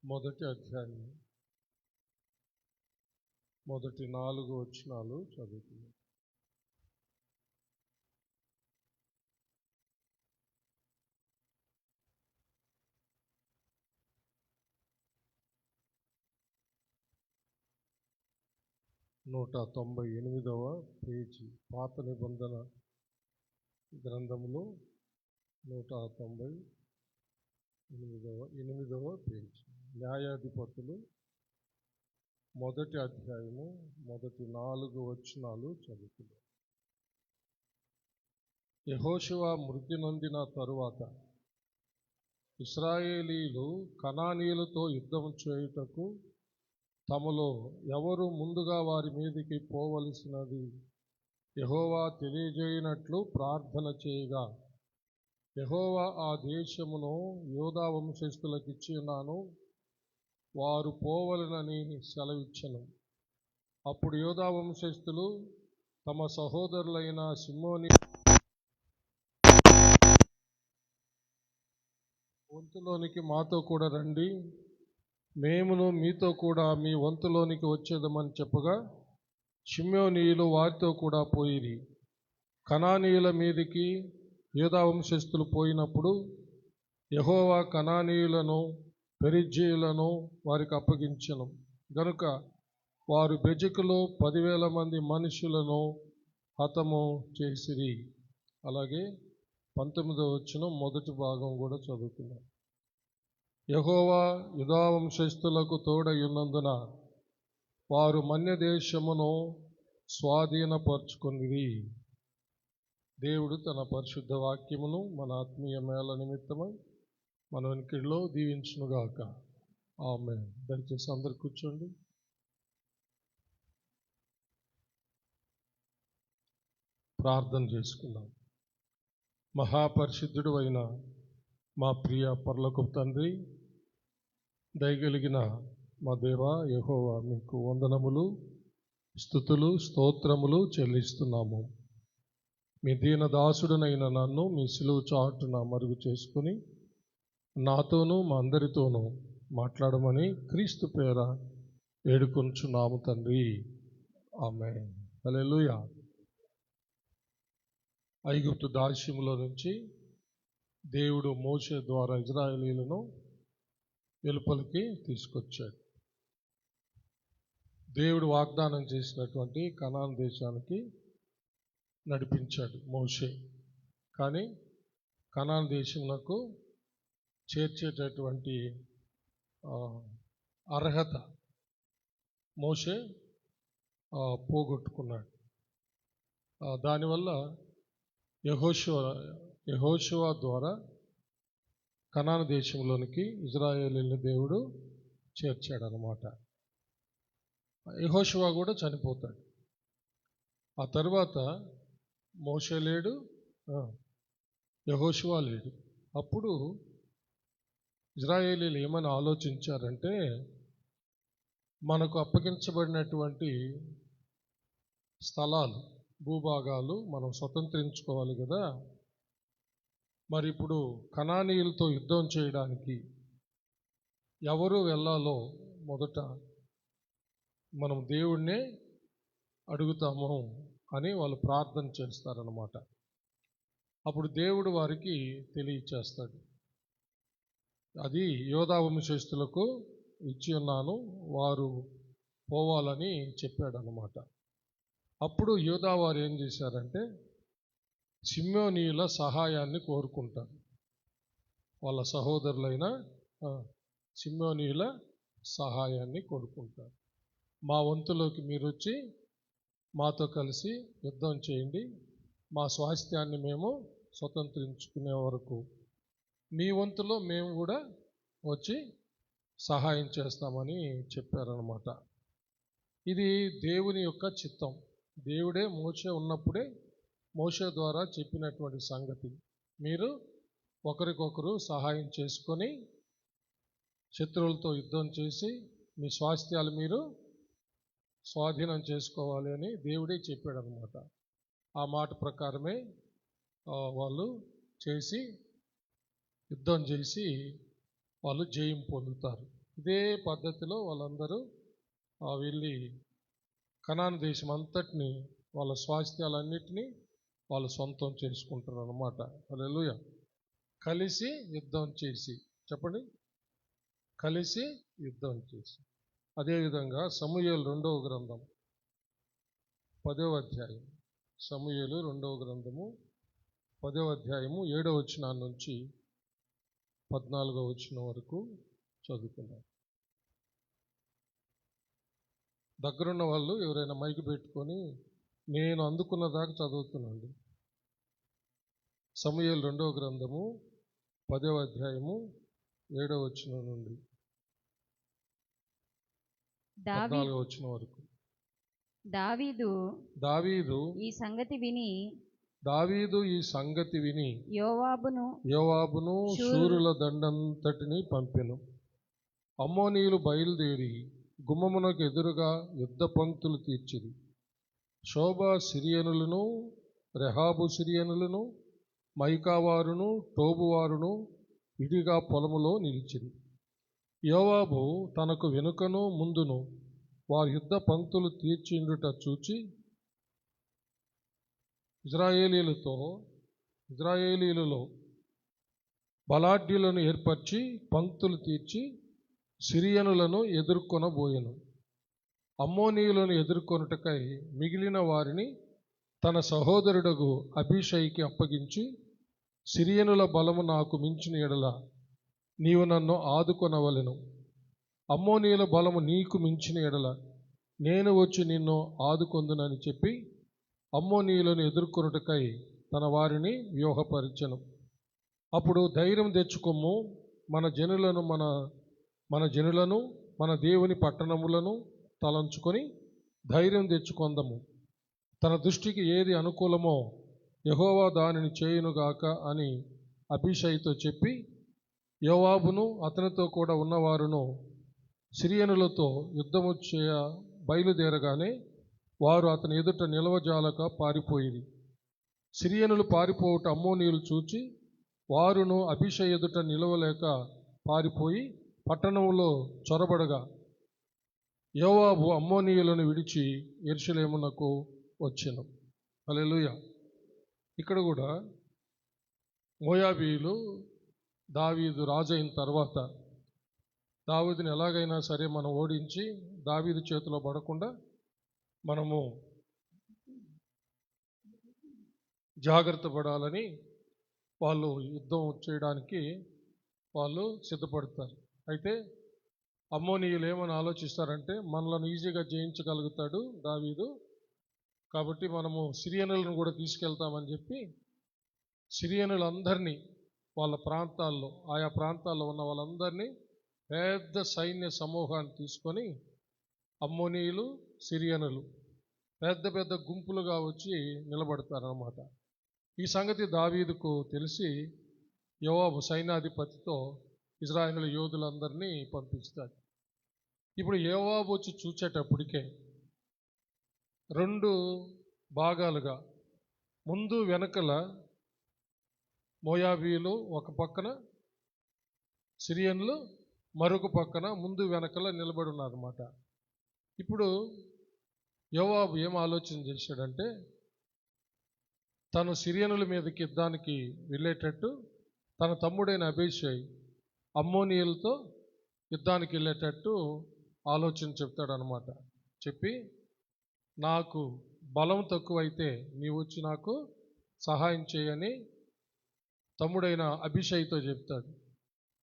మొదటి అధ్యాయం మొదటి 4 వచనాలు చదువుతున్నాం. నూట 98వ పేజీ, పాత నిబంధన గ్రంథంలో 198వ పేజీ. న్యాయాధిపతులు మొదటి అధ్యాయము మొదటి 4 వచనాలు చదువుతున్నాం. యెహోషువ మృతి నొందిన తరువాత ఇశ్రాయేలీయులు కనానీయులతో యుద్ధం చేయుటకు తమలో ఎవరు ముందుగా వారి మీదికి పోవలసినది యెహోవా తెలియజేయనట్లు ప్రార్థన చేయగా, యెహోవా ఆ దేశమును యూదా వంశస్థులకు ఇచ్చినాను, వారు పోవలెనని సెలవిచ్చెను. అప్పుడు యూదా వంశస్థులు తమ సహోదరులైన సిమ్యోని వంతులోనికి మాతో కూడా రండి, మేమును మీతో కూడా మీ వంతులోనికి వచ్చేదమని చెప్పగా, షిమ్యోనీయులు వారితో కూడా పోయిరి. కనానీయుల మీదికి యూదా వంశస్థులు పోయినప్పుడు యెహోవా కనానీయులను పెరిజ్జీయులను వారికి అప్పగించెను గనుక వారు బెజకులో 10,000 మంది మనుషులను హతము చేసిరి. అలాగే 19వ వచనం మొదటి భాగం కూడా చదువుతున్నాం. యెహోవా యూదా వంశస్థులకు తోడయున్నందున వారు మన్య దేశమును స్వాధీనపరచుకొనిరి. దేవుడు తన పరిశుద్ధ వాక్యమును మన ఆత్మీయ మేళ నిమిత్తమై మన వెనుకల్లో దీవించునుగాక. ఆమేన్. దయచేసి అందరు కూర్చోండి. ప్రార్థన చేసుకుందాం. మహాపరిశుద్ధుడు అయిన మా ప్రియ పరలోకపు తండ్రి, దయగలిగిన మా దేవా యెహోవా, మీకు వందనములు, స్తుతులు, స్తోత్రములు చెల్లిస్తున్నాము. మీ దీన దాసుడునైన నన్ను మీ సిలువ చాటున మరుగు చేసుకుని నాతోనూ మా అందరితోనూ మాట్లాడమని క్రీస్తు పేర వేడుకొంచున్నాము తండ్రి. ఆమేన్. హల్లెలూయా. ఐగుప్తు దాస్యములో నుంచి దేవుడు మోషే ద్వారా ఇశ్రాయేలీయులను వెలుపలికి తీసుకొచ్చాడు. దేవుడు వాగ్దానం చేసినటువంటి కనాను దేశానికి నడిపించాడు మోషే. కానీ కనాను దేశమునకు చేర్చేటటువంటి అర్హత మోషే పోగొట్టుకున్నాడు. దానివల్ల యెహోషువ ద్వారా కనాను దేశంలోనికి ఇశ్రాయేలీయుల దేవుడు చేర్చాడనమాట. యెహోషువ కూడా చనిపోతాడు. ఆ తర్వాత మోషే లేడు, యెహోషువ లేడు. అప్పుడు ఇశ్రాయేలీయులు ఏమని ఆలోచించారంటే, మనకు అప్పగించబడినటువంటి స్థలాలు, భూభాగాలు మనం స్వతంత్రించుకోవాలి కదా. మరి ఇప్పుడు కనానీయులతో యుద్ధం చేయడానికి ఎవరు వెళ్ళాలో మొదట మనం దేవుణ్ణే అడుగుతాము అని వాళ్ళు ప్రార్థన చేస్తారనమాట. అప్పుడు దేవుడు వారికి తెలియచేస్తాడు, అది యూదా వంశస్థులకు ఇచ్చి ఉన్నాను, వారు పోవాలని చెప్పాడనమాట. అప్పుడు యూదా వారు ఏం చేశారంటే సిమ్యోనీయుల సహాయాన్ని కోరుకుంటారు. వాళ్ళ సహోదరులైన సిమ్యోనీయుల సహాయాన్ని కోరుకుంటారు. మా వంతులోకి మీరు వచ్చి మాతో కలిసి యుద్ధం చేయండి, మా స్వాస్థ్యాన్ని మేము స్వతంత్రించుకునే వరకు మీ వంతులో మేము కూడా వచ్చి సహాయం చేస్తామని చెప్పారనమాట. ఇది దేవుని యొక్క చిత్తం. దేవుడే మోషే ఉన్నప్పుడే మోషే ద్వారా చెప్పినటువంటి సంగతి. మీరు ఒకరికొకరు సహాయం చేసుకొని శత్రువులతో యుద్ధం చేసి మీ స్వాస్థ్యాలు మీరు స్వాధీనం చేసుకోవాలి అని దేవుడే చెప్పాడనమాట. ఆ మాట ప్రకారమే వాళ్ళు యుద్ధం చేసి వాళ్ళు జయం పొందుతారు. ఇదే పద్ధతిలో వాళ్ళందరూ వెళ్ళి కనాను దేశం అంతటిని, వాళ్ళ స్వాస్థ్యాలన్నిటినీ వాళ్ళు సొంతం చేసుకుంటారు అన్నమాట. హల్లెలూయా. కలిసి యుద్ధం చేసి, చెప్పండి, కలిసి యుద్ధం చేసి. అదేవిధంగా సమూయేలు 2వ గ్రంథం 10వ అధ్యాయం, సమూయేలు 2వ గ్రంథము 10వ అధ్యాయము 7వ వచనం నుంచి 14వ వచనం వరకు చదువుకున్నాం. దగ్గరున్న వాళ్ళు ఎవరైనా మైకు పెట్టుకొని నేను అందుకున్న దాకా చదువుతున్నాండి. సమూయేలు 2వ గ్రంథము 10వ అధ్యాయము 7వ వచనం నుండి 14వ వచనం వరకు. దావీదు ఈ సంగతి విని యోవాబును శూరుల దండంతటిని పంపెను. అమ్మోనీయులు బయలుదేరి గుమ్మమునకు ఎదురుగా యుద్ధ పంక్తులు తీర్చిరి. శోభా సిరియనులను, రెహాబు సిరియనులను, మైకావారును, టోబువారును విడిగా పొలములో నిలిచిరి. యోవాబు తనకు వెనుకను ముందును వారి యుద్ధ పంక్తులు తీర్చిండుట చూచి ఇజ్రాయేలీలలో బలాఢ్యులను ఏర్పరిచి పంక్తులు తీర్చి సిరియనులను ఎదుర్కొనబోయెను. అమ్మోనీయులను ఎదుర్కొనుటకై మిగిలిన వారిని తన సహోదరుడగు అబీషైకి అప్పగించి, సిరియనుల బలము నాకు మించిన ఎడల నీవు నన్ను ఆదుకొనవలెను, అమ్మోనీయుల బలము నీకు మించిన ఎడల నేను వచ్చి నిన్ను ఆదుకొందునని చెప్పి అమ్మోనీయులను ఎదుర్కొనుటకై తన వారిని వ్యూహపరిచెను. అప్పుడు ధైర్యం తెచ్చుకొమ్ము, మన జనులను మన దేవుని పట్టణములను తలంచుకొని ధైర్యం తెచ్చుకొందము. తన దృష్టికి ఏది అనుకూలమో యెహోవా దానిని చేయునుగాక అని అబీషైతో చెప్పి, యోవాబును అతనితో కూడా ఉన్నవారును సిరియనులతో యుద్ధము చేయ బయలుదేరగానే వారు అతని ఎదుట నిలవజాలక పారిపోయిరి. సిరియనులు పారిపోవుట అమ్మోనీయులు చూచి వారును అబీషై ఎదుట నిలవలేక పారిపోయి పట్టణంలో చొరబడగా యోవాబు అమ్మోనీయులను విడిచి యెరూషలేమునకు వచ్చెను. హల్లెలూయా. ఇక్కడ కూడా మోయాబీయులు దావీదు రాజు అయిన తర్వాత దావీదుని ఎలాగైనా సరే మనం ఓడించి దావీదు చేతిలో పడకుండా మనము జాగ్రత్త పడాలని వాళ్ళు యుద్ధం చేయడానికి వాళ్ళు సిద్ధపడతారు. అయితే అమ్మోనీయులు ఏమని ఆలోచిస్తారంటే, మనలను ఈజీగా జయించగలుగుతాడు దావీదు, కాబట్టి మనము సిరియనులను కూడా తీసుకెళ్తామని చెప్పి సిరియనులందరినీ వాళ్ళ ప్రాంతాల్లో, ఆయా ప్రాంతాల్లో ఉన్న వాళ్ళందరినీ పెద్ద సైన్య సమూహాన్ని తీసుకొని అమ్మోనీయులు, సిరియనులు పెద్ద పెద్ద గుంపులుగా వచ్చి నిలబడతారన్నమాట. ఈ సంగతి దావీదుకు తెలిసి యోవాబు సైన్యాధిపతితో ఇజ్రాయేలు యోధులందరినీ పంపిస్తాడు. ఇప్పుడు యోవాబు వచ్చి చూచేటప్పటికే 2 భాగాలుగా, ముందు వెనకల మోయాబీయులు ఒక పక్కన, సిరియన్లు మరొక పక్కన, ముందు వెనకల నిలబడి ఉన్నారన్నమాట. ఇప్పుడు యోవాబు ఏం ఆలోచన చేశాడంటే, తను సిరియనుల మీదకి యుద్ధానికి వెళ్ళేటట్టు తన తమ్ముడైన అబీషై అమ్మోనీయులతో యుద్ధానికి వెళ్ళేటట్టు ఆలోచన చెప్తాడనమాట. చెప్పి, నాకు బలం తక్కువైతే నీవు వచ్చి నాకు సహాయం చేయని తమ్ముడైన అబీషైతో చెప్తాడు.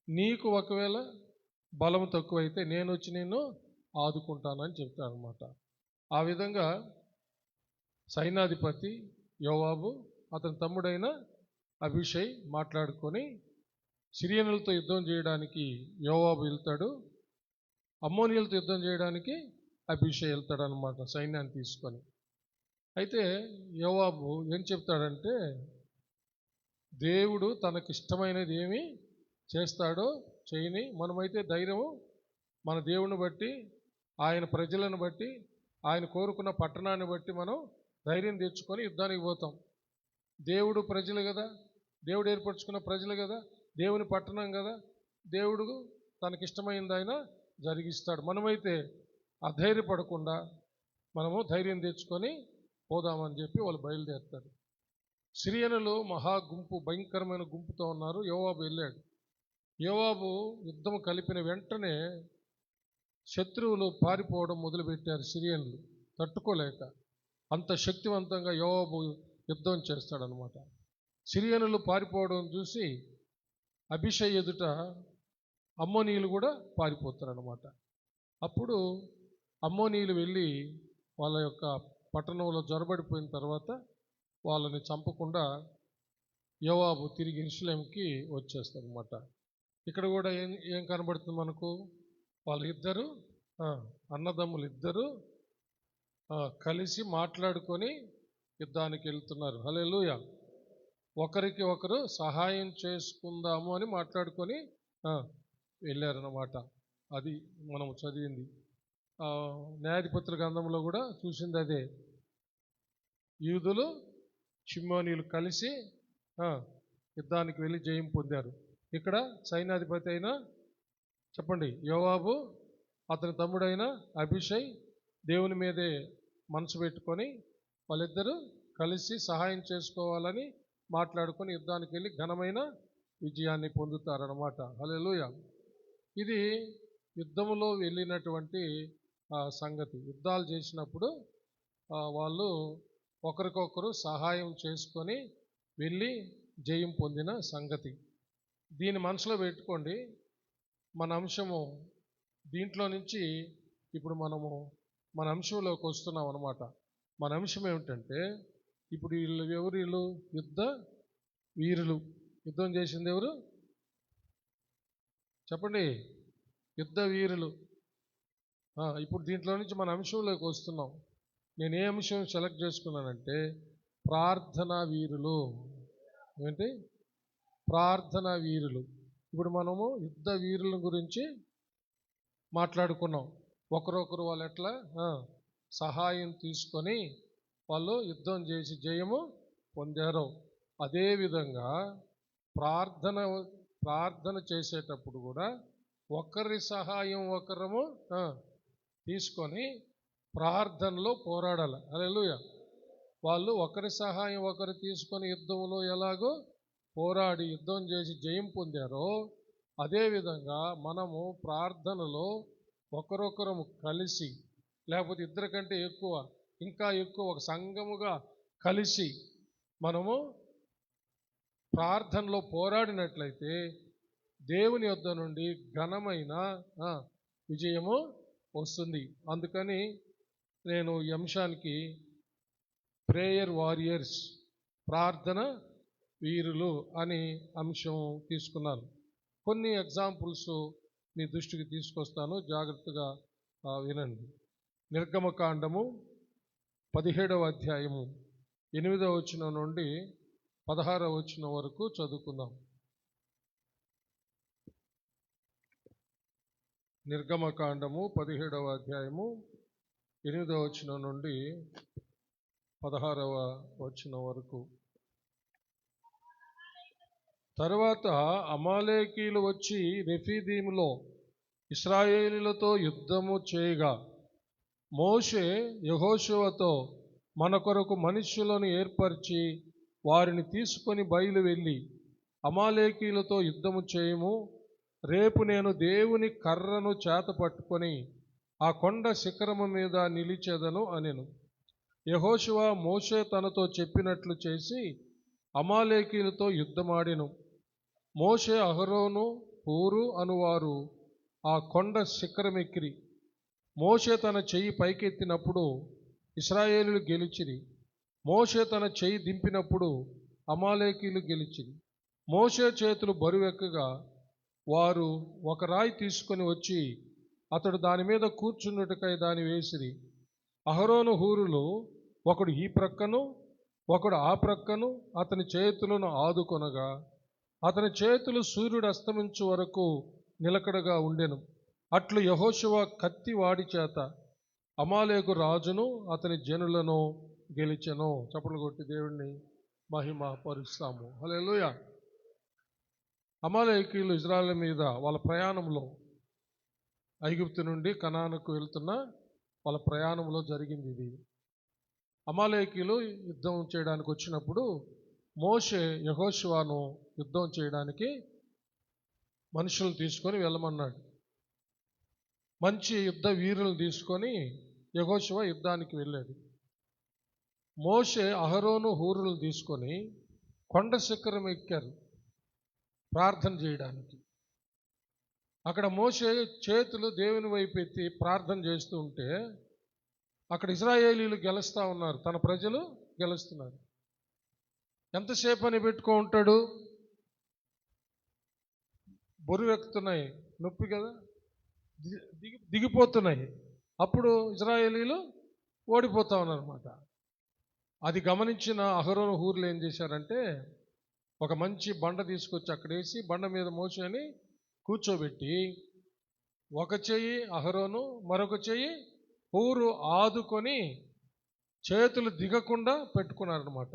నీకు ఒకవేళ బలం తక్కువైతే నేను వచ్చి నిన్ను ఆదుకుంటానని చెప్తాడనమాట. ఆ విధంగా సైన్యాధిపతి యోవాబు అతని తమ్ముడైన అబీషై మాట్లాడుకొని సిరియనులతో యుద్ధం చేయడానికి యోవాబు వెళ్తాడు, అమ్మోనీయులతో యుద్ధం చేయడానికి అబీషై వెళ్తాడు అనమాట సైన్యాన్ని తీసుకొని. అయితే యోవాబు ఏం చెప్తాడంటే, దేవుడు తనకిష్టమైనది ఏమి చేస్తాడో చేయని, మనమైతే ధైర్యము మన దేవుని బట్టి, ఆయన ప్రజలను బట్టి, ఆయన కోరుకున్న పట్టణాన్ని బట్టి మనం ధైర్యం తెచ్చుకొని యుద్ధానికి పోతాం. దేవుడు ప్రజలు కదా, దేవుడు ఏర్పరచుకున్న ప్రజలు కదా, దేవుని పట్టణం కదా, దేవుడు తనకిష్టమైంది ఆయన జరిగిస్తాడు. మనమైతే అధైర్యపడకుండా మనము ధైర్యం తెచ్చుకొని పోదామని చెప్పి వాళ్ళు బయలుదేరుతారు. సిరియనులు మహా గుంపు, భయంకరమైన గుంపుతో ఉన్నారు. యోవాబు వెళ్ళాడు. యోవాబు యుద్ధం కలిపిన వెంటనే శత్రువులు పారిపోవడం మొదలుపెట్టారు. సిరియన్లు తట్టుకోలేక అంత శక్తివంతంగా యోవాబు యుద్ధం చేస్తాడనమాట. సిరియనులు పారిపోవడం చూసి అభిషై ఎదుట అమ్మోనీయులు కూడా పారిపోతారనమాట. అప్పుడు అమ్మోనీయులు వెళ్ళి వాళ్ళ యొక్క పట్టణంలో జొరబడిపోయిన తర్వాత వాళ్ళని చంపకుండా యోవాబు తిరిగి యెరూషలేముకి వచ్చేస్తారనమాట. ఇక్కడ కూడా ఏం కనబడుతుంది మనకు? వాళ్ళిద్దరూ అన్నదమ్ములు ఇద్దరు కలిసి మాట్లాడుకొని యుద్ధానికి వెళ్తున్నారు. హల్లెలూయా. ఒకరికి ఒకరు సహాయం చేసుకుందాము అని మాట్లాడుకొని వెళ్ళారన్నమాట. అది మనం చదివింది. న్యాయాధిపతుల గ్రంథంలో కూడా చూసింది అదే. యూదులు షిమ్మోనీయులు కలిసి యుద్ధానికి వెళ్ళి జయం పొందారు. ఇక్కడ సైన్యాధిపతి అయిన చెప్పండి యోవాబు, అతని తమ్ముడైన అభిషై దేవుని మీదే మనసు పెట్టుకొని వాళ్ళిద్దరూ కలిసి సహాయం చేసుకోవాలని మాట్లాడుకొని యుద్ధానికి వెళ్ళి ఘనమైన విజయాన్ని పొందుతారన్నమాట. హల్లెలూయా. ఇది యుద్ధములో వెళ్ళినటువంటి సంగతి. యుద్ధాలు చేసినప్పుడు వాళ్ళు ఒకరికొకరు సహాయం చేసుకొని వెళ్ళి జయం పొందిన సంగతి. దీన్ని మనసులో పెట్టుకోండి. మన అంశము దీంట్లో నుంచి ఇప్పుడు మనము మన అంశంలోకి వస్తున్నాం అన్నమాట. మన అంశం ఏమిటంటే, ఇప్పుడు వీళ్ళు యుద్ధ వీరులు. యుద్ధం చేసింది ఎవరు చెప్పండి? యుద్ధ వీరులు. ఇప్పుడు దీంట్లో నుంచి మన అంశంలోకి వస్తున్నాం. నేను ఏ అంశం సెలెక్ట్ చేసుకున్నానంటే ప్రార్థనా వీరులు. ఏంటి? ప్రార్థనా వీరులు. ఇప్పుడు మనము యుద్ధ వీరుల గురించి మాట్లాడుకున్నాం. ఒకరొకరు వాళ్ళు ఎట్లా సహాయం తీసుకొని వాళ్ళు యుద్ధం చేసి జయము పొందారు. అదేవిధంగా ప్రార్థన చేసేటప్పుడు కూడా ఒకరి సహాయం ఒకరము తీసుకొని ప్రార్థనలో పోరాడాలి. హల్లెలూయా. వాళ్ళు ఒకరి సహాయం ఒకరు తీసుకొని యుద్ధంలో ఎలాగో పోరాడి యుద్ధం చేసి జయం పొందారో, అదేవిధంగా మనము ప్రార్థనలో ఒకరొకరము కలిసి, లేకపోతే ఇద్దరి కంటే ఎక్కువ, ఇంకా ఎక్కువ ఒక సంఘముగా కలిసి మనము ప్రార్థనలో పోరాడినట్లయితే దేవుని యొద్ద నుండి ఘనమైన విజయము వస్తుంది. అందుకని నేను ఈ అంశానికి ప్రేయర్ వారియర్స్, ప్రార్థన వీరులు అని అంశం తీసుకున్నాను. కొన్ని ఎగ్జాంపుల్స్ మీ దృష్టికి తీసుకొస్తాను, జాగ్రత్తగా వినండి. నిర్గమకాండము 17వ అధ్యాయము 8వ వచనం నుండి 16వ వచనం వరకు చదువుకుందాం. నిర్గమకాండము 17వ అధ్యాయము 8వ వచనం నుండి 16వ వచనం వరకు. తరువాత అమాలేకీలు వచ్చి రెఫీదీములో ఇశ్రాయేలీయులతో యుద్ధము చేయగా, మోషే యెహోషువతో, మన కొరకు మనుష్యులను ఏర్పరిచి వారిని తీసుకొని బయలు వెళ్ళి అమాలేకీయులతో యుద్ధము చేయము. రేపు నేను దేవుని కర్రను చేత పట్టుకొని ఆ కొండ శిఖరము మీద నిలిచెదను అనెను. యెహోషువ మోషే తనతో చెప్పినట్లు చేసి అమాలేకీయులతో యుద్ధమాడెను. మోషే, అహరోను, హూరు అనువారు ఆ కొండ శిఖరమెక్కిరి. మోషే తన చెయ్యి పైకెత్తినప్పుడు ఇశ్రాయేలీయులు గెలిచిరి. మోషే తన చెయ్యి దింపినప్పుడు అమాలేకీయులు గెలిచిరి. మోషే చేతులు బరువెక్కగా వారు ఒక రాయి తీసుకొని వచ్చి అతడు దాని మీద కూర్చున్నట్టుకై దాన్ని వేసిరి. అహరోను, హూరులు ఒకడు ఈ ప్రక్కను ఒకడు ఆ ప్రక్కను అతని చేతులను ఆదుకొనగా అతని చేతులు సూర్యుడు అస్తమించు వరకు నిలకడగా ఉండెను. అట్లు యెహోషువ కత్తి వాడి చేత అమాలేకు రాజును అతని జనులను గెలిచెను. చప్పట్లు కొట్టి దేవుణ్ణి మహిమ పరుస్తాము. హల్లెలూయా. అమాలేకీయులు ఇశ్రాయేలు మీద వాళ్ళ ప్రయాణంలో 40 సంవత్సరాలు వాళ్ళు యుద్ధం చేశారు. 40 సంవత్సరాలు వాళ్ళు యుద్ధం చేసిన తర్వాత 40 సంవత్సరాల తర్వాత దేవుడు వాళ్ళకి విజయాన్ని ఇచ్చాడు. 40 సంవత్సరాల తర్వాత ఐగుప్తు నుండి కనానుకు వెళ్తున్న వాళ్ళ ప్రయాణంలో జరిగింది ఇది. అమాలేకీయులు యుద్ధం చేయడానికి వచ్చినప్పుడు మోషే యెహోషువను యుద్ధం చేయడానికి మనుషులను తీసుకొని వెళ్ళమన్నాడు. మంచి యుద్ధ వీరులను తీసుకొని యెహోషువ యుద్ధానికి వెళ్ళాడు. మోషే అహరోను హూరులను తీసుకొని కొండ శిఖరం ఎక్కారు ప్రార్థన చేయడానికి. అక్కడ మోషే చేతులు దేవుని వైపు ఎత్తి ప్రార్థన చేస్తూ ఉంటే అక్కడ ఇశ్రాయేలీయులు గెలుస్తూ ఉన్నారు, తన ప్రజలు గెలుస్తున్నారు. ఎంతసేపు అని పెట్టుకో ఉంటాడు? బొరువెక్కుతున్నాయి, నొప్పి కదా, దిగిపోతున్నాయి. అప్పుడు ఇశ్రాయేలీయులు ఓడిపోతా ఉన్నారన్నమాట. అది గమనించిన అహరోను హూర్లు ఏం చేశారంటే ఒక మంచి బండ తీసుకొచ్చి అక్కడేసి బండ మీద మోషేని కూర్చోబెట్టి ఒక చెయ్యి అహరోను మరొక చెయ్యి హూరు ఆదుకొని చేతులు దిగకుండా పెట్టుకున్నారనమాట.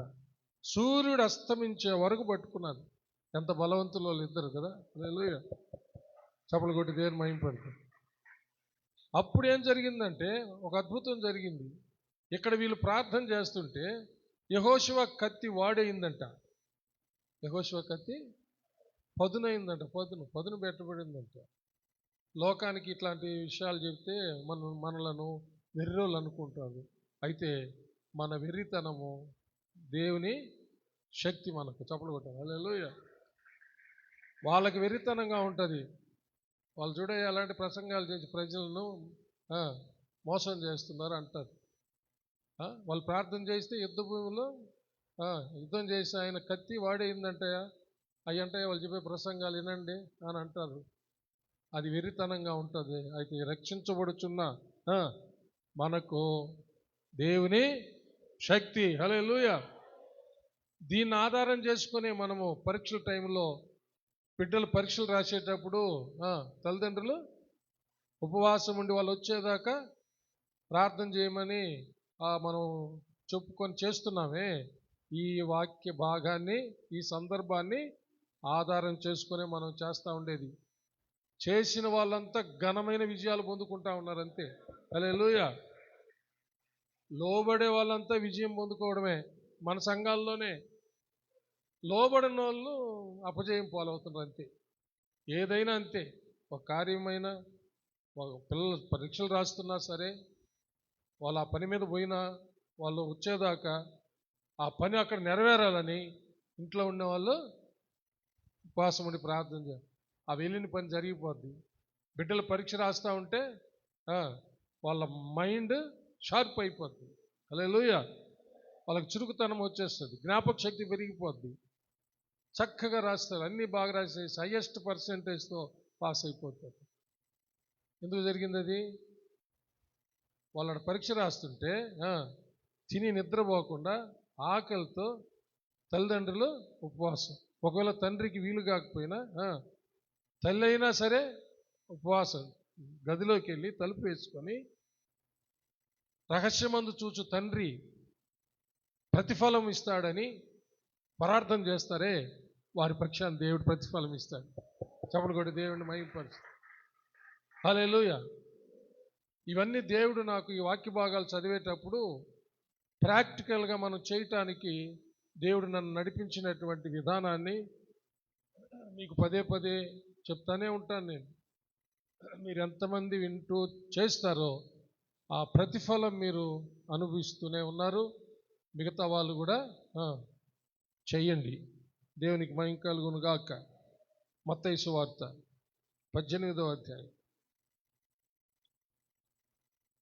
సూర్యుడు అస్తమించే వరకు పట్టుకున్నారు. ఎంత బలవంతులు వాళ్ళు ఇద్దరు కదా. హల్లెలూయా, చప్పలు కొట్టి దేవుని మహిమపడతారు. అప్పుడు ఏం జరిగిందంటే ఒక అద్భుతం జరిగింది. ఇక్కడ వీళ్ళు ప్రార్థన చేస్తుంటే యెహోషువ కత్తి వాడైందంట. యెహోషువ కత్తి పదునైందంట, పదును పెట్టబడిందంట. లోకానికి ఇట్లాంటి విషయాలు చెప్తే మనలను వెర్రోళ్ళు అనుకుంటారు. అయితే మన వెర్రితనము దేవుని శక్తి మనకు. చప్పలు కొట్టాలి. హల్లెలూయా. వాళ్ళకి వెర్రితనంగా ఉంటుంది. వాళ్ళు చూడే అలాంటి ప్రసంగాలు చేసి ప్రజలను మోసం చేస్తున్నారు అంటారు. వాళ్ళు ప్రార్థన చేస్తే యుద్ధ భూమిలో యుద్ధం చేసి ఆయన కత్తి వాడేయిందంటే అయ్యంటే వాళ్ళు చెప్పే ప్రసంగాలు వినండి అని అంటారు. అది వెర్రితనంగా ఉంటుంది. అయితే రక్షించబడుచున్న మనకు దేవుని శక్తి. హల్లెలూయా. దీన్ని ఆధారం చేసుకుని మనము పరీక్షల టైంలో బిడ్డలు పరీక్షలు రాసేటప్పుడు తల్లిదండ్రులు ఉపవాసం ఉండి వాళ్ళు వచ్చేదాకా ప్రార్థన చేయమని మనం చెప్పుకొని చేస్తున్నామే. ఈ వాక్య భాగాన్ని, ఈ సందర్భాన్ని ఆధారం చేసుకుని మనం చేస్తూ ఉండేది. చేసిన వాళ్ళంతా ఘనమైన విజయాలు పొందుకుంటా ఉన్నారు అంతే. హల్లెలూయా. లోబడే వాళ్ళంతా విజయం పొందుకోవడమే. మన సంఘాల్లోనే లోబడిన వాళ్ళు అపజయం పాలవుతున్నారు అంతే. ఏదైనా అంతే. ఒక కార్యమైనా, పిల్లలు పరీక్షలు రాస్తున్నా సరే, వాళ్ళు ఆ పని మీద పోయినా వాళ్ళు వచ్చేదాకా ఆ పని అక్కడ నెరవేరాలని ఇంట్లో ఉండేవాళ్ళు ఉపవాసం ఉండి ప్రార్థన చేయాలి. ఆ వెళ్ళిన పని జరిగిపోద్ది. బిడ్డలు పరీక్ష రాస్తూ ఉంటే వాళ్ళ మైండ్ షార్ప్ అయిపోద్ది. హల్లెలూయా. వాళ్ళకి చురుకుతనం వచ్చేస్తుంది, జ్ఞాపక శక్తి పెరిగిపోద్ది, చక్కగా రాస్తారు, అన్నీ బాగా రాసేసి హైయెస్ట్ పర్సెంటేజ్తో పాస్ అయిపోతారు. ఎందుకు జరిగింది అది? వాళ్ళ పరీక్ష రాస్తుంటే తిని నిద్రపోకుండా ఆకలితో తల్లిదండ్రులు ఉపవాసం. ఒకవేళ తండ్రికి వీలు కాకపోయినా తల్లి అయినా సరే ఉపవాసం, గదిలోకి వెళ్ళి తలుపు వేసుకొని రహస్యమందు చూచు తండ్రి ప్రతిఫలం ఇస్తాడని ప్రార్థన చేస్తారే, వారి పక్షాన్ని దేవుడు ప్రతిఫలం ఇస్తాడు. చప్పలు కొట్టి దేవుడిని మహిమపరుస్తాడు. హల్లెలూయా. ఇవన్నీ దేవుడు నాకు ఈ వాక్య భాగాలు చదివేటప్పుడు ప్రాక్టికల్గా మనం చేయటానికి దేవుడు నన్ను నడిపించినటువంటి విధానాన్ని మీకు పదే పదే చెప్తానే ఉంటాను. మీరు ఎంతమంది వింటూ చేస్తారో ఆ ప్రతిఫలం మీరు అనుభవిస్తూనే ఉన్నారు. మిగతా వాళ్ళు కూడా చెయ్యండి. దేవునికి మహిమ కలుగును గాక. మత్తయి సువార్త 18వ అధ్యాయం.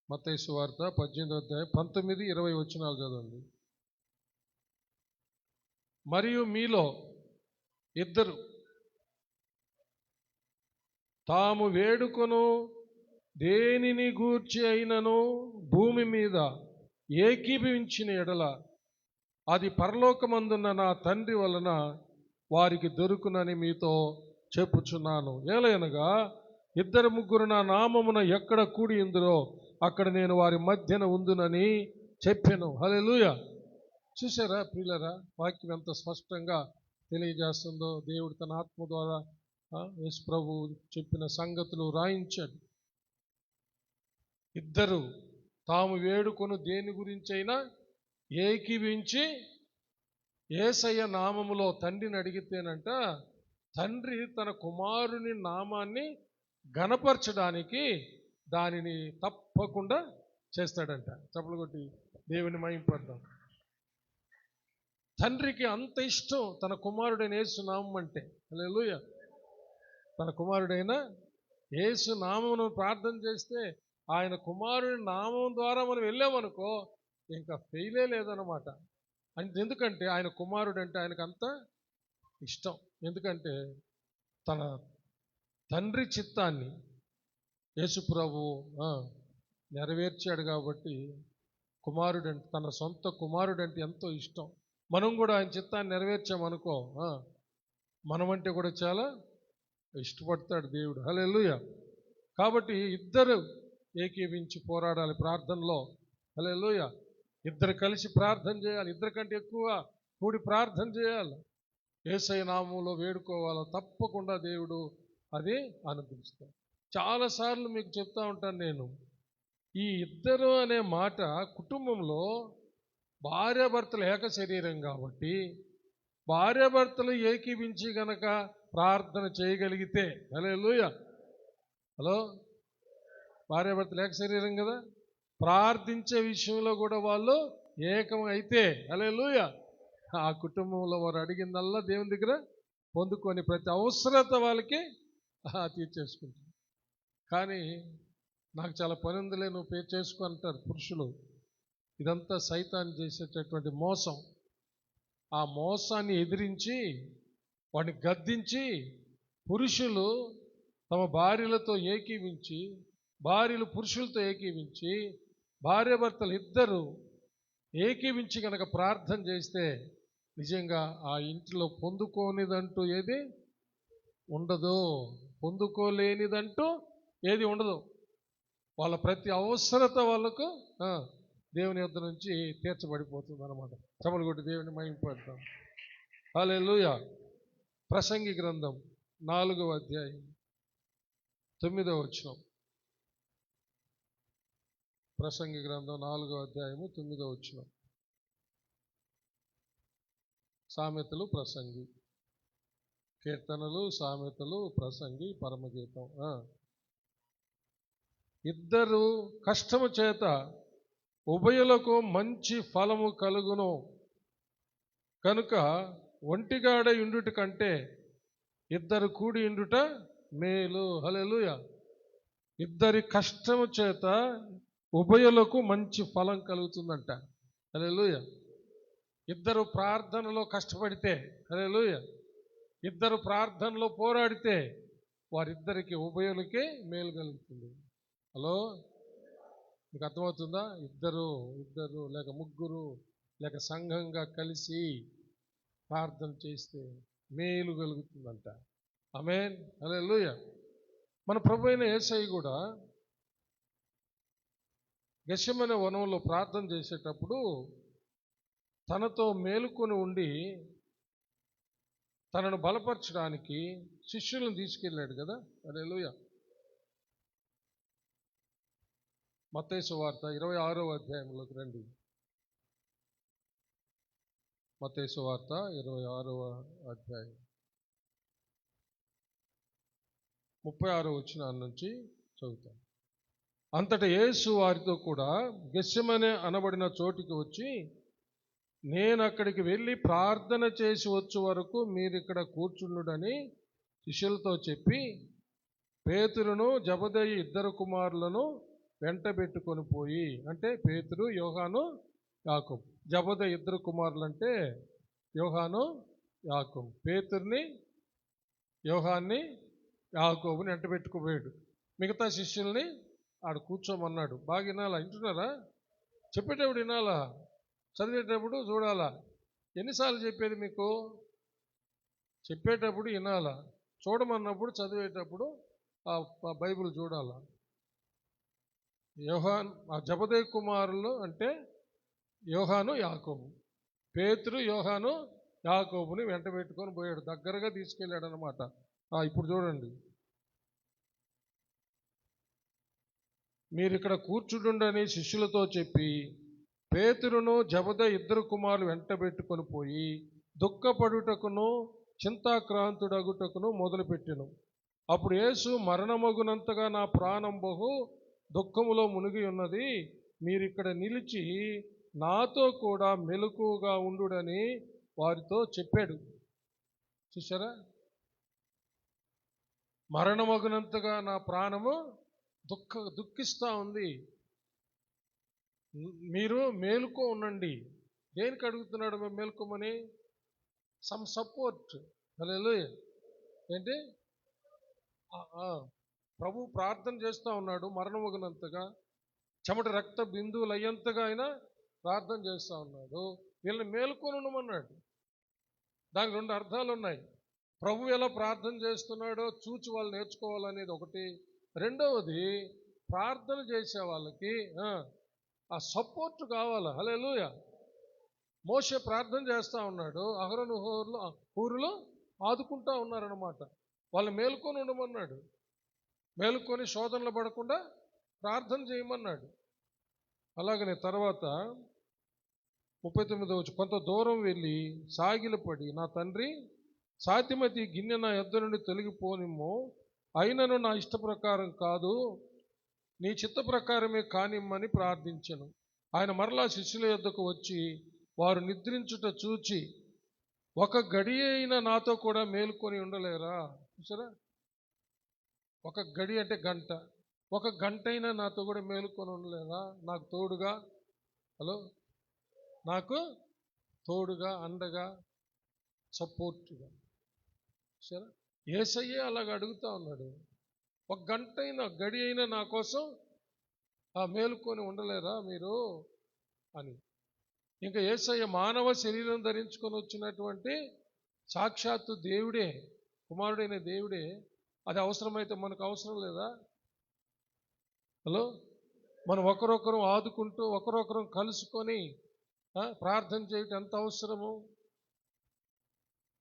మత్తయి సువార్త 18వ అధ్యాయం 19-20 వచనాలు చదవండి. మరియు మీలో ఇద్దరు తాము వేడుకొను దేనిని గూర్చి అయినను భూమి మీద ఏకీభవించిన ఎడల అది పరలోకమందున్న నా తండ్రి వలన వారికి దొరుకునని మీతో చెప్పుచున్నాను. ఏలయనగా ఇద్దరు ముగ్గురు నా నామమున ఎక్కడ కూడి ఉందిరో అక్కడ నేను వారి మధ్యన ఉందునని చెప్పాను. హల్లెలూయా. చూసారా ప్రియులారా, వాక్యం ఎంత స్పష్టంగా తెలియజేస్తుందో. దేవుడు తన ఆత్మ ద్వారా యేసు ప్రభు చెప్పిన సంగతులు రాయించాడు. ఇద్దరు తాము వేడుకొను దేని గురించైనా ఏకీవించి యేసయ్య నామములో తండ్రిని అడిగితేనంట, తండ్రి తన కుమారుని నామాన్ని ఘనపరచడానికి దానిని తప్పకుండా చేస్తాడంట. చప్పలు కొట్టి దేవుని మహింపడతాం. తండ్రికి అంత ఇష్టం తన కుమారుడైన యేసు నామం అంటే. హల్లెలూయా. తన కుమారుడైన యేసు నామమును ప్రార్థన చేస్తే, ఆయన కుమారుని నామం ద్వారా మనం వెళ్ళామనుకో ఇంకా ఫెయిలే లేదన్నమాట. ఎందుకంటే ఆయన కుమారుడు అంటే ఆయనకు అంత ఇష్టం. ఎందుకంటే తన తండ్రి చిత్తాన్ని యేసుప్రభు నెరవేర్చాడు కాబట్టి కుమారుడంటే, తన సొంత కుమారుడంటే ఎంతో ఇష్టం. మనం కూడా ఆయన చిత్తాన్ని నెరవేర్చామనుకో మనమంటే కూడా చాలా ఇష్టపడతాడు దేవుడు. హల్లెలూయా. కాబట్టి ఇద్దరు ఏకీవించి పోరాడాలి ప్రార్థనలో. హల్లెలూయా. ఇద్దరు కలిసి ప్రార్థన చేయాలి. ఇద్దరి కంటే ఎక్కువ కూడి ప్రార్థన చేయాలి. యేసయ్య నామములో వేడుకోవాలి. తప్పకుండా దేవుడు అది అనుగ్రహిస్తాడు. చాలాసార్లు మీకు చెప్తా ఉంటాను నేను, ఈ ఇద్దరు అనే మాట కుటుంబంలో భార్యాభర్తలు ఏక శరీరం కాబట్టి భార్యాభర్తలు ఏకీవించి గనక ప్రార్థన చేయగలిగితే, హల్లెలూయా. హలో, భార్యాభర్తలు ఏక శరీరం కదా, ప్రార్థించే విషయంలో కూడా వాళ్ళు ఏకం అయితే, హల్లెలూయా, ఆ కుటుంబంలో వారు అడిగిందల్లా దేవుని దగ్గర పొందుకొని ప్రతి అవసరత వాళ్ళకి తీర్చేసుకుంటారు. కానీ నాకు చాలా పని ఉందిలే, నువ్వు పేరు చేసుకో అంటారు పురుషులు. ఇదంతా సైతాన్ని చేసేటటువంటి మోసం. ఆ మోసాన్ని ఎదిరించి వాడిని గద్దించి పురుషులు తమ భార్యలతో ఏకీవించి, భార్యలు పురుషులతో ఏకీవించి, భార్యాభర్తలు ఇద్దరు ఏకీవించి కనుక ప్రార్థన చేస్తే నిజంగా ఆ ఇంట్లో పొందుకోనిదంటూ ఏది ఉండదు, పొందుకోలేనిదంటూ ఏది ఉండదు. వాళ్ళ ప్రతి అవసరత వాళ్ళకు దేవుని యొద్ద నుంచి తీర్చబడిపోతుంది అన్నమాట. చప్పలు కొట్టి దేవుని మహిమపడతాం. హల్లెలూయా. ప్రసంగి గ్రంథం 4వ అధ్యాయం 9వ వచనం. ప్రసంగి గ్రంథం 4వ అధ్యాయము 9వ వచనం. సామెతలు, ప్రసంగి, కీర్తనలు, సామెతలు, ప్రసంగి, పరమగీతం. ఇద్దరు కష్టము చేత ఉభయులకు మంచి ఫలము కలుగును కనుక ఒంటిగాడ ఇండుట కంటే ఇద్దరు కూడి ఇండుట మేలు. హల్లెలూయా. ఇద్దరి కష్టము చేత ఉభయులకు మంచి ఫలం కలుగుతుందంట. హల్లెలూయా. ఇద్దరు ప్రార్థనలో కష్టపడితే, హల్లెలూయా, ఇద్దరు ప్రార్థనలో పోరాడితే వారిద్దరికి ఉభయులకే మేలు కలుగుతుంది. హలో, మీకు అర్థమవుతుందా? ఇద్దరు లేక ముగ్గురు లేక సంఘంగా కలిసి ప్రార్థన చేస్తే మేలు కలుగుతుందంట. ఆమేన్. హల్లెలూయా. మన ప్రభు అయిన యేసయ్య కూడా గెత్సెమనే వనంలో ప్రార్థన చేసేటప్పుడు తనతో మేలుకొని ఉండి తనను బలపరచడానికి శిష్యులను తీసుకెళ్ళాడు కదా. హల్లెలూయా. మత్తయి సువార్త 26వ అధ్యాయంలోకి రండి. మత్తయి సువార్త 26వ అధ్యాయం 36వ వచనం నుంచి చదువుతాం. అంతటా యేసు వారితో కూడా గెత్సెమనే అనబడిన చోటికి వచ్చి, నేను అక్కడికి వెళ్ళి ప్రార్థన చేసి వచ్చు వరకు మీరు ఇక్కడ కూర్చుండుడని శిష్యులతో చెప్పి పేతురును జబదేయి ఇద్దరు కుమారులను వెంట పెట్టుకొని పోయి, అంటే పేతురు, యోహాను, యాకోబు. జబదేయి ఇద్దరు కుమారులు అంటే యోహాను, యాకోబు. పేతుర్ని, యోహాన్ని, యాకోబుని వెంట పెట్టుకుపోయాడు. మిగతా శిష్యుల్ని ఆడ కూర్చోమన్నాడు. బాగా వినాలా? వింటున్నారా? చెప్పేటప్పుడు వినాలా, చదివేటప్పుడు చూడాలా. ఎన్నిసార్లు చెప్పేది మీకు? చెప్పేటప్పుడు వినాలా, చూడమన్నప్పుడు చదివేటప్పుడు ఆ బైబిల్ చూడాలా. ఆ జబదేయి కుమారులు అంటే యోహాను, యాకోబు. పేతురు, యోహాను, యాకోబుని వెంట పెట్టుకొని పోయాడు, దగ్గరగా తీసుకెళ్ళాడు అనమాట. ఇప్పుడు చూడండి, మీరు ఇక్కడ కూర్చుండని శిష్యులతో చెప్పి పేతురును జబద ఇద్దరు కుమారులు వెంటబెట్టుకొని పోయి దుఃఖపడుటకును చింతాక్రాంతుడగుటకును మొదలుపెట్టెను. అప్పుడు యేసు, మరణమగునంతగా నా ప్రాణం బహు దుఃఖములో మునిగి ఉన్నది, మీరిక్కడ నిలిచి నాతో కూడా మెలకువగా ఉండుడని వారితో చెప్పాడు. చూసారా, మరణమగునంతగా నా ప్రాణము దుఃఖిస్తూ ఉంది, మీరు మేలుకో ఉండండి. దేనికి అడుగుతున్నాడు మేము మేలుకోమని? Some support. హల్లెలూయా. ఏంటి? ప్రభు ప్రార్థన చేస్తూ ఉన్నాడు. మరణమగినంతగా చెమట రక్త బిందువులు అయ్యేంతగా ఆయన ప్రార్థన చేస్తూ ఉన్నాడు. వీళ్ళని మేలుకొని ఉండమన్నాడు. దానికి రెండు అర్థాలు ఉన్నాయి. ప్రభు ఎలా ప్రార్థన చేస్తున్నాడో చూచి వాళ్ళు నేర్చుకోవాలనేది ఒకటి. రెండవది, ప్రార్థన చేసే వాళ్ళకి ఆ సపోర్ట్ కావాలి. హల్లెలూయా. మోషే ప్రార్థన చేస్తూ ఉన్నాడు, అహరోను హూరులో ఆదుకుంటూ ఉన్నారన్నమాట. వాళ్ళు మేలుకొని ఉండమన్నాడు. మేలుకొని శోధనలు పడకుండా ప్రార్థన చేయమన్నాడు. అలాగనే తర్వాత 39వ వచనం, కొంత దూరం వెళ్ళి సాగిలపడి, నా తండ్రి, సాధ్యమతి గిన్నె నా యొద్ద నుండి తొలగిపోనిమ్ము, అయినను నా ఇష్ట ప్రకారం కాదు, నీ చిత్త ప్రకారమే కానిమ్మని ప్రార్థించెను. ఆయన మరలా శిష్యుల యొద్దకు వచ్చి వారు నిద్రించుట చూచి, ఒక గడి అయినా నాతో కూడా మేలుకొని ఉండలేరా? చూసారా, ఒక గడి అంటే గంట, ఒక గంట అయినా నాతో కూడా మేలుకొని ఉండలేరా? నాకు తోడుగా, హలో, నాకు తోడుగా, అండగా, సపోర్ట్గా. సరే, యేసయ్యే అలాగ అడుగుతా ఉన్నాడు. ఒక గంట అయినా, గడి అయినా నా కోసం మేలుకొని ఉండలేరా మీరు అని. ఇంకా యేసయ్య మానవ శరీరం ధరించుకొని వచ్చినటువంటి సాక్షాత్తు దేవుడే, కుమారుడైన దేవుడే. అది అవసరమైతే మనకు అవసరం లేదా? హలో, మనం ఒకరొకరు ఆదుకుంటూ ఒకరొకరు కలుసుకొని ప్రార్థన చేయటం ఎంత అవసరము.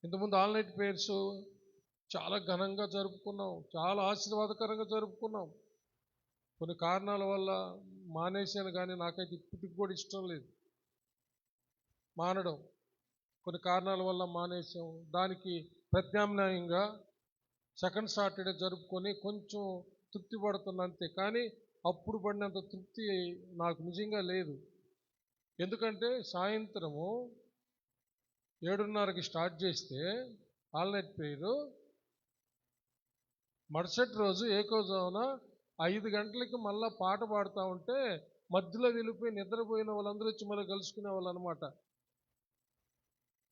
ఇంతకుముందు ఆన్లైన్ ప్రేయర్స్ చాలా ఘనంగా జరుపుకున్నాం, చాలా ఆశీర్వాదకరంగా జరుపుకున్నాం. కొన్ని కారణాల వల్ల మానేశాను, కానీ నాకైతే ఇప్పటికి కూడా ఇష్టం లేదు మానడం. కొన్ని కారణాల వల్ల మానేసాం. దానికి ప్రత్యామ్నాయంగా సెకండ్ సాటర్డే జరుపుకొని కొంచెం తృప్తి పడుతున్నా అంతే. కానీ అప్పుడు పడినంత తృప్తి నాకు నిజంగా లేదు. ఎందుకంటే సాయంత్రము 7:30కి స్టార్ట్ చేస్తే ఆల్నైట్ ప్రేయరు, మరుసటి రోజు ఏకోజామున 5 గంటలకి మళ్ళీ పాట పాడుతూ ఉంటే మధ్యలో వెళ్ళిపోయి నిద్రపోయిన వాళ్ళందరూ వచ్చి మళ్ళీ కలుసుకునే వాళ్ళు అనమాట.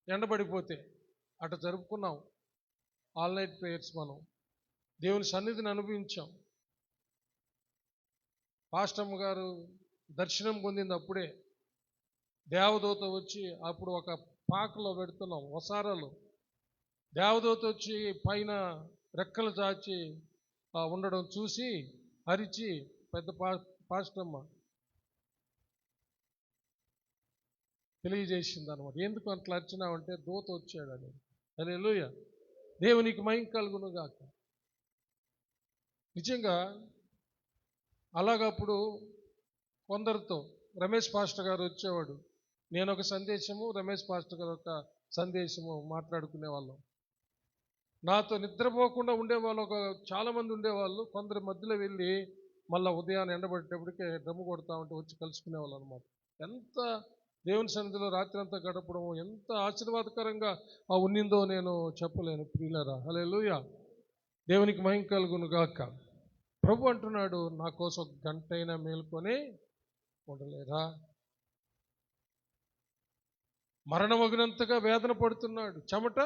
ఎండబడిపోతే అట్లా జరుపుకున్నాం ఆల్ నైట్ ప్రేయర్స్. మనం దేవుని సన్నిధిని అనుభవించాం. పాస్టమ్మ గారు దర్శనం పొందింది అప్పుడే. దేవదూత వచ్చి, అప్పుడు ఒక పాకలో పెడుతున్నాం వసారాలు, దేవదూత వచ్చి పైన రెక్కలు చాచి ఉండడం చూసి అరిచి పెద్ద పాస్టమ్మ తెలియజేసింది అనమాట. ఎందుకు అట్లా అరిచినావంటే దూత వచ్చాడని. హల్లెలూయా. దేవునికి మహిమ కలుగును గాక. నిజంగా అలాగప్పుడు కొందరితో రమేష్ పాస్టర్ గారు వచ్చేవాడు, నేను ఒక సందేశము, రమేష్ పాస్టర్ గారు ఒక సందేశము మాట్లాడుకునే వాళ్ళం. నాతో నిద్రపోకుండా ఉండేవాళ్ళు చాలామంది ఉండేవాళ్ళు. కొందరి మధ్యలో వెళ్ళి మళ్ళీ ఉదయాన్నే ఎండబడేటప్పటికే దమ్ము కొడతా ఉంటే వచ్చి కలుసుకునేవాళ్ళు అనమాట. ఎంత దేవుని సన్నిధిలో రాత్రి అంతా గడపడం ఎంత ఆశీర్వాదకరంగా ఉన్నిందో నేను చెప్పలేను ప్రియులారా. హల్లెలూయా. దేవునికి మహిమ కలుగును గాక. ప్రభు అంటున్నాడు, నా కోసం ఒక గంటైనా మేలుకొని ఉండలేరా? మరణమగినంతగా వేదన పడుతున్నాడు, చెమట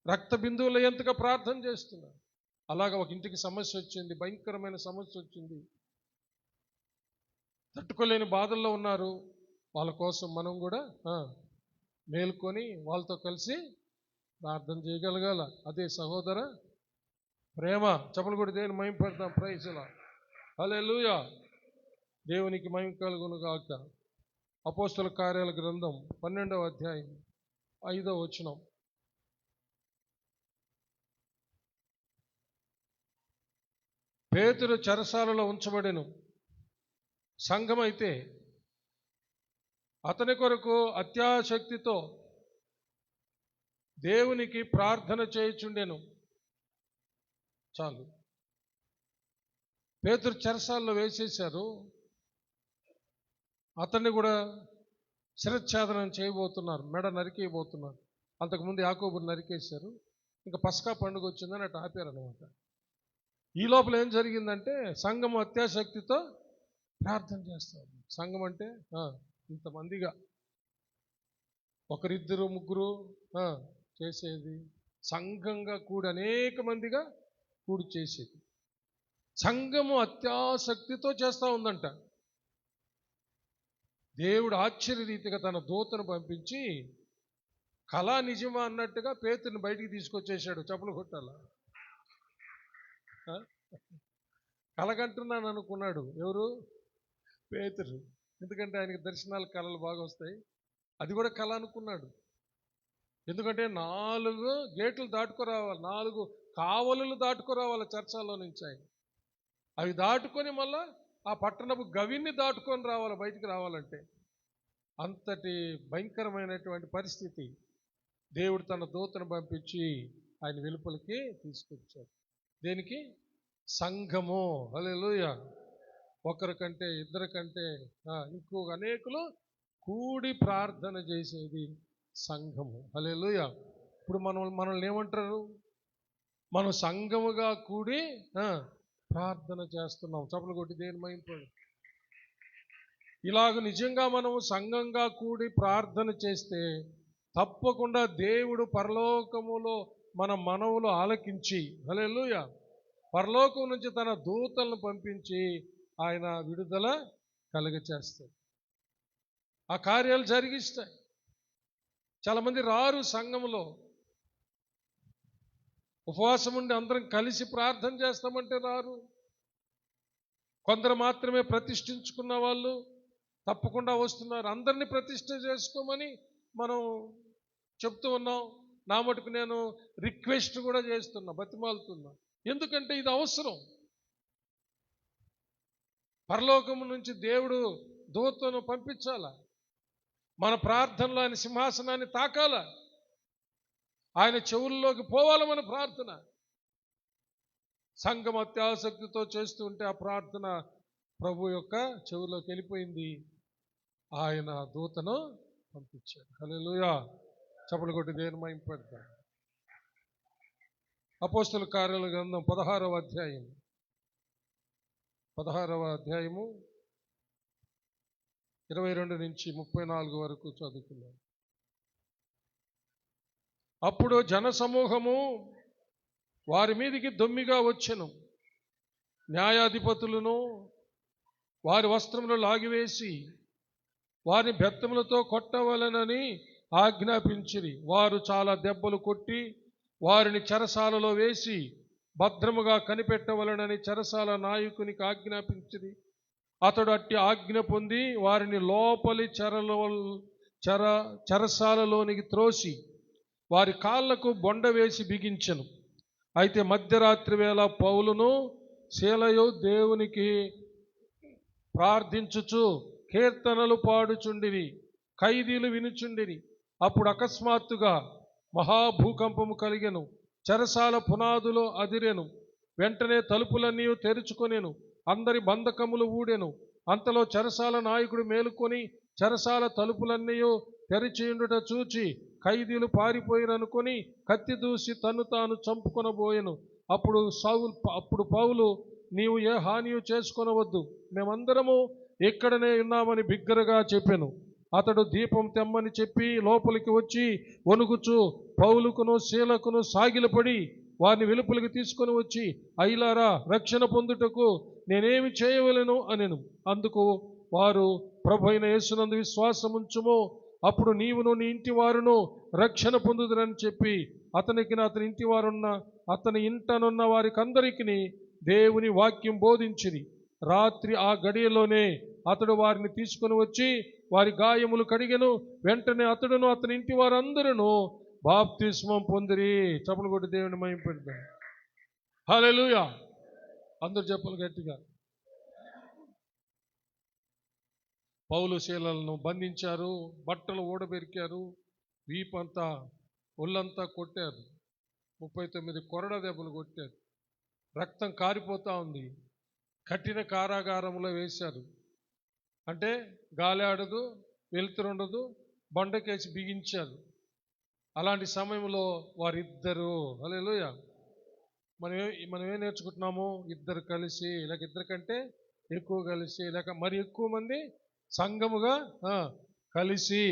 రక్త బిందువులు ఎంతగా ప్రార్థన చేస్తున్నాడు. అలాగా ఒక ఇంటికి సమస్య వచ్చింది, భయంకరమైన సమస్య వచ్చింది, తట్టుకోలేని బాధల్లో ఉన్నారు. వాళ్ళ కోసం మనం కూడా మేలుకొని వాళ్ళతో కలిసి ప్రార్థన చేయగలగాల. అదే సహోదర ప్రేమ. చెప్పలు కూడా దేవుని మహిమ పెడతాం. Praise lord. హల్లెలూయా. దేవునికి మహిమ కలుగును గాక. అపోస్తల కార్యాల గ్రంథం 12వ అధ్యాయం 5వ వచనం. పేతురు చెరసాలలో ఉంచబడెను. సంఘం అయితే అతని కొరకు అత్యాసక్తితో దేవునికి ప్రార్థన చేయుచుండెను. చాలు. పేతురు చెరసాల్లో వేసేశారు. అతన్ని కూడా శిరచ్ఛేదనం చేయబోతున్నారు, మెడ నరికేయబోతున్నారు. అంతకుముందు యాకోబుని నరికేశారు. ఇంకా పస్కా పండుగ వచ్చిందని అటు ఆపారనమాట. ఈ లోపల ఏం జరిగిందంటే సంఘం అత్యాసక్తితో ప్రార్థన చేస్తారు. సంఘం అంటే ఇంతమందిగా, ఒకరిద్దరు ముగ్గురు చేసేది, సంఘంగా కూడి అనేక మందిగా కూడి చేసేది. సంఘము అత్యాసక్తితో చేస్తూ ఉందంట. దేవుడు ఆశ్చర్యరీతిగా తన దూతను పంపించి కళ నిజమా అన్నట్టుగా పేతుని బయటికి తీసుకొచ్చేసాడు. చెప్పులు కొట్టాలా? కలగంటున్నాను అనుకున్నాడు. ఎవరు? పేతురు. ఎందుకంటే ఆయనకి దర్శనాలు కళలు బాగా వస్తాయి. అది కూడా కళ అనుకున్నాడు. ఎందుకంటే 4 గేట్లు దాటుకురావాలి, 4 కావలులు దాటుకురావాలి చర్చాల్లో నుంచి ఆయన. అవి దాటుకొని మళ్ళా ఆ పట్టణపు గవిని దాటుకొని రావాలి బయటికి రావాలంటే. అంతటి భయంకరమైనటువంటి పరిస్థితి. దేవుడు తన దూతను పంపించి ఆయన వెలుపలికి తీసుకొచ్చాడు. దేనికి? సంఘము. హల్లెలూయా. ఒకరికంటే ఇద్దరికంటే ఎక్కువగా అనేకులు కూడి ప్రార్థన చేసేది సంఘము. హల్లెలూయా. ఇప్పుడు మనల్ని ఏమంటారు? మనం సంఘముగా కూడి ప్రార్థన చేస్తున్నాం. చప్పలు కొట్టి దేని మహింపడు. ఇలాగ నిజంగా మనం సంఘంగా కూడి ప్రార్థన చేస్తే తప్పకుండా దేవుడు పరలోకములో మన మనవులు ఆలకించి, హల్లెలూయా, పరలోకం నుంచి తన దూతలను పంపించి ఆయన విడుదల కలుగచేస్తాడు. ఆ కార్యాలు జరిగిస్తాయి. చాలామంది రారు సంఘములో. ఉపవాసం ఉండి అందరం కలిసి ప్రార్థన చేస్తామంటే రారు. కొందరు మాత్రమే ప్రతిష్ఠించుకున్న వాళ్ళు తప్పకుండా వస్తున్నారు. అందరినీ ప్రతిష్ఠ చేసుకోమని మనం చెప్తూ ఉన్నాం. నా మటుకు నేను రిక్వెస్ట్ కూడా చేస్తున్నా, బతిమాలుతున్నా. ఎందుకంటే ఇది అవసరం. పరలోకము నుంచి దేవుడు దూతను పంపించాల. మన ప్రార్థనలో ఆయన సింహాసనాన్ని తాకాల. ఆయన చెవుల్లోకి పోవాలి మన ప్రార్థన. సంఘం అత్యాసక్తితో చేస్తూ ఉంటే ఆ ప్రార్థన ప్రభు యొక్క చెవులోకి వెళ్ళిపోయింది. ఆయన దూతను పంపించాడు. హల్లెలూయా. చప్పలు కొట్టి దేవుని మహిమపడతాం. అపోస్తలుల కార్యాల గ్రంథం 16వ అధ్యాయము 22 నుంచి 34 వరకు చదువుకున్నాం. అప్పుడు జనసమూహము వారి మీదికి దొమ్మిగా వచ్చెను. న్యాయాధిపతులను వారి వస్త్రములు లాగివేసి వారిని బెత్తములతో కొట్టవలెనని ఆజ్ఞాపించిరి. వారు చాలా దెబ్బలు కొట్టి వారిని చెరసాలలో వేసి భద్రముగా కనిపెట్టవలెనని చెరసాల నాయకునికి ఆజ్ఞాపించిరి. అతడు అట్టి ఆజ్ఞ పొంది వారిని లోపలి చెరసాలలోనికి త్రోసి వారి కాళ్లకు బొండ వేసి బిగించెను. అయితే మధ్యరాత్రి వేళ పౌలును శీలయు దేవునికి ప్రార్థించుచు కీర్తనలు పాడుచుండిరి. ఖైదీలు వినుచుండిరి. అప్పుడు అకస్మాత్తుగా మహాభూకంపము కలిగెను. చెరసాల పునాదులు అదిరెను. వెంటనే తలుపులన్నీ తెరుచుకొనెను. అందరి బంధకములు ఊడెను. అంతలో చెరసాల నాయకుడు మేలుకొని చెరసాల తలుపులన్నీ తెరిచియుండుట చూచి ఖైదీలు పారిపోయిరనుకొని కత్తి దూసి తను తాను చంపుకొనబోయెను. అప్పుడు పౌలు, నీవు ఏ హానియు చేసుకొనవద్దు, మేమందరము ఇక్కడనే ఉన్నామని బిగ్గరగా చెప్పెను. అతడు దీపం తెమ్మని చెప్పి లోపలికి వచ్చి వణుకుచు పౌలుకును శీలకును సాగిలపడి వారిని వెలుపలికి తీసుకొని వచ్చి, అయ్యలారా, రక్షణ పొందుటకు నేనేమి చేయవలెను అనెను. అందుకు వారు, ప్రభువైన యేసునందు విశ్వాసముంచుము, అప్పుడు నీవును నీ ఇంటి వారును రక్షణ పొందుదురని చెప్పి అతనికి అతని ఇంటి వారున్న అతని ఇంటనున్న వారికందరికీ దేవుని వాక్యం బోధించిరి. రాత్రి ఆ గడియలోనే అతడు వారిని తీసుకొని వచ్చి వారి గాయములు కడిగెను. వెంటనే అతడును అతని ఇంటి వారందరూ బాప్తిస్మం పొందిరి. చప్పలు కొట్టి దేవుని మహిమపడతాం. హల్లెలూయా. అందరూ చెప్పాలి గట్టిగా. పౌలు శీలలను బంధించారు, బట్టలు ఊడబెరికారు, వీపంతా ఒళ్ళంతా కొట్టారు, 39 కొరడ దెబ్బలు కొట్టారు, రక్తం కారిపోతూ ఉంది, కఠిన కారాగారంలో వేశారు. అంటే గాలి ఆడదు, వెలుతురుండదు, బండకేసి బిగించారు. అలాంటి సమయంలో వారిద్దరూ, హల్లెలూయా, మనం ఏం నేర్చుకుంటున్నాము? ఇద్దరు కలిసి, లేక ఇద్దరు కంటే ఎక్కువ కలిసి, లేక మరి ఎక్కువ మంది సంఘముగా కలిసి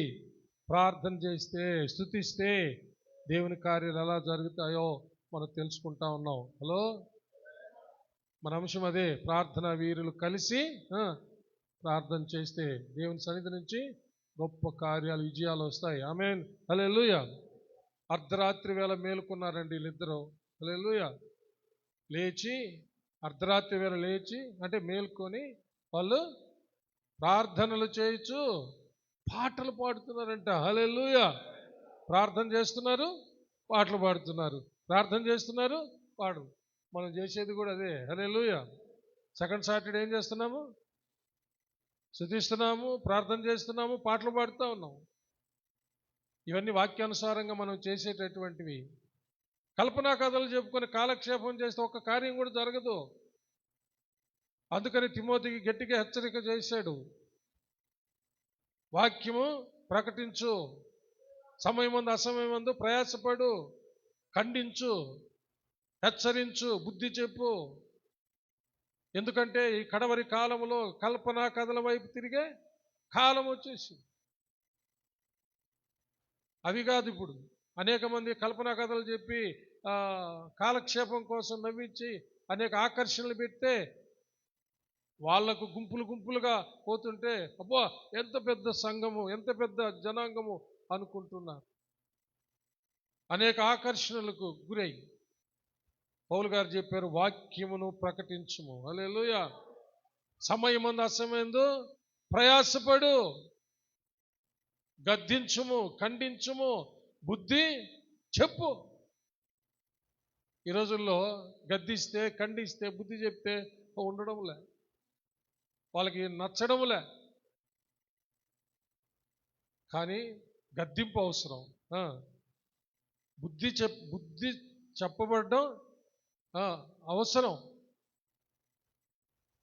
ప్రార్థన చేస్తే, స్తుతిస్తే దేవుని కార్యాలు ఎలా జరుగుతాయో మనం తెలుసుకుంటా ఉన్నాం. హలో, మన అంశం అదే, ప్రార్థన వీరులు కలిసి ప్రార్థన చేస్తే దేవుని సన్నిధి నుంచి గొప్ప కార్యాలు, విజయాలు వస్తాయి. ఆమేన్, హల్లెలూయా. అర్ధరాత్రి వేళ మేలుకున్నారండి వీళ్ళిద్దరూ. హల్లెలూయా. లేచి అర్ధరాత్రి వేళ లేచి అంటే మేల్కొని వాళ్ళు ప్రార్థనలు చేయొచ్చు, పాటలు పాడుతున్నారంట. హల్లెలూయా. ప్రార్థన చేస్తున్నారు, పాటలు పాడుతున్నారు, ప్రార్థన చేస్తున్నారు, పాడు. మనం చేసేది కూడా అదే. హల్లెలూయా. సెకండ్ సాటర్డే ఏం చేస్తున్నాము? స్తుతిస్తున్నాము, ప్రార్థన చేస్తున్నాము, పాటలు పాడుతూ ఉన్నాం. ఇవన్నీ వాక్యానుసారంగా మనం చేసేటటువంటివి. కల్పనా కథలు చెప్పుకొని కాలక్షేపం చేస్తే ఒక్క కార్యం కూడా జరగదు. అందుకని తిమోతికి గట్టిగా హెచ్చరిక చేశాడు, వాక్యము ప్రకటించు, సమయమందు అసమయమందు ప్రయాసపడు, ఖండించు, హెచ్చరించు, బుద్ధి చెప్పు. ఎందుకంటే ఈ కడవరి కాలంలో కల్పనా కథల వైపు తిరిగే కాలం వచ్చేసి, అవి కాదు ఇప్పుడు అనేక మంది కల్పనా కథలు చెప్పి కాలక్షేపం కోసం నవ్వించి అనేక ఆకర్షణలు పెడితే వాళ్లకు గుంపులు గుంపులుగా పోతుంటే అబ్బా ఎంత పెద్ద సంఘము, ఎంత పెద్ద జనాంగము అనుకుంటున్నారు. అనేక ఆకర్షణలకు గురై పౌలు గారు చెప్పారు, వాక్యమును ప్రకటించుము. హల్లెలూయా. సమయమందు అసమయందు ప్రయాసపడు, గద్దించుము, ఖండించుము, బుద్ధి చెప్పు. ఈ రోజుల్లో గద్దిస్తే, ఖండిస్తే, బుద్ధి చెప్తే ఉండడంలే, వాళ్ళకి నచ్చడంలే. కానీ గద్దింపు అవసరం, బుద్ధి చెప్పబడడం అవసరం.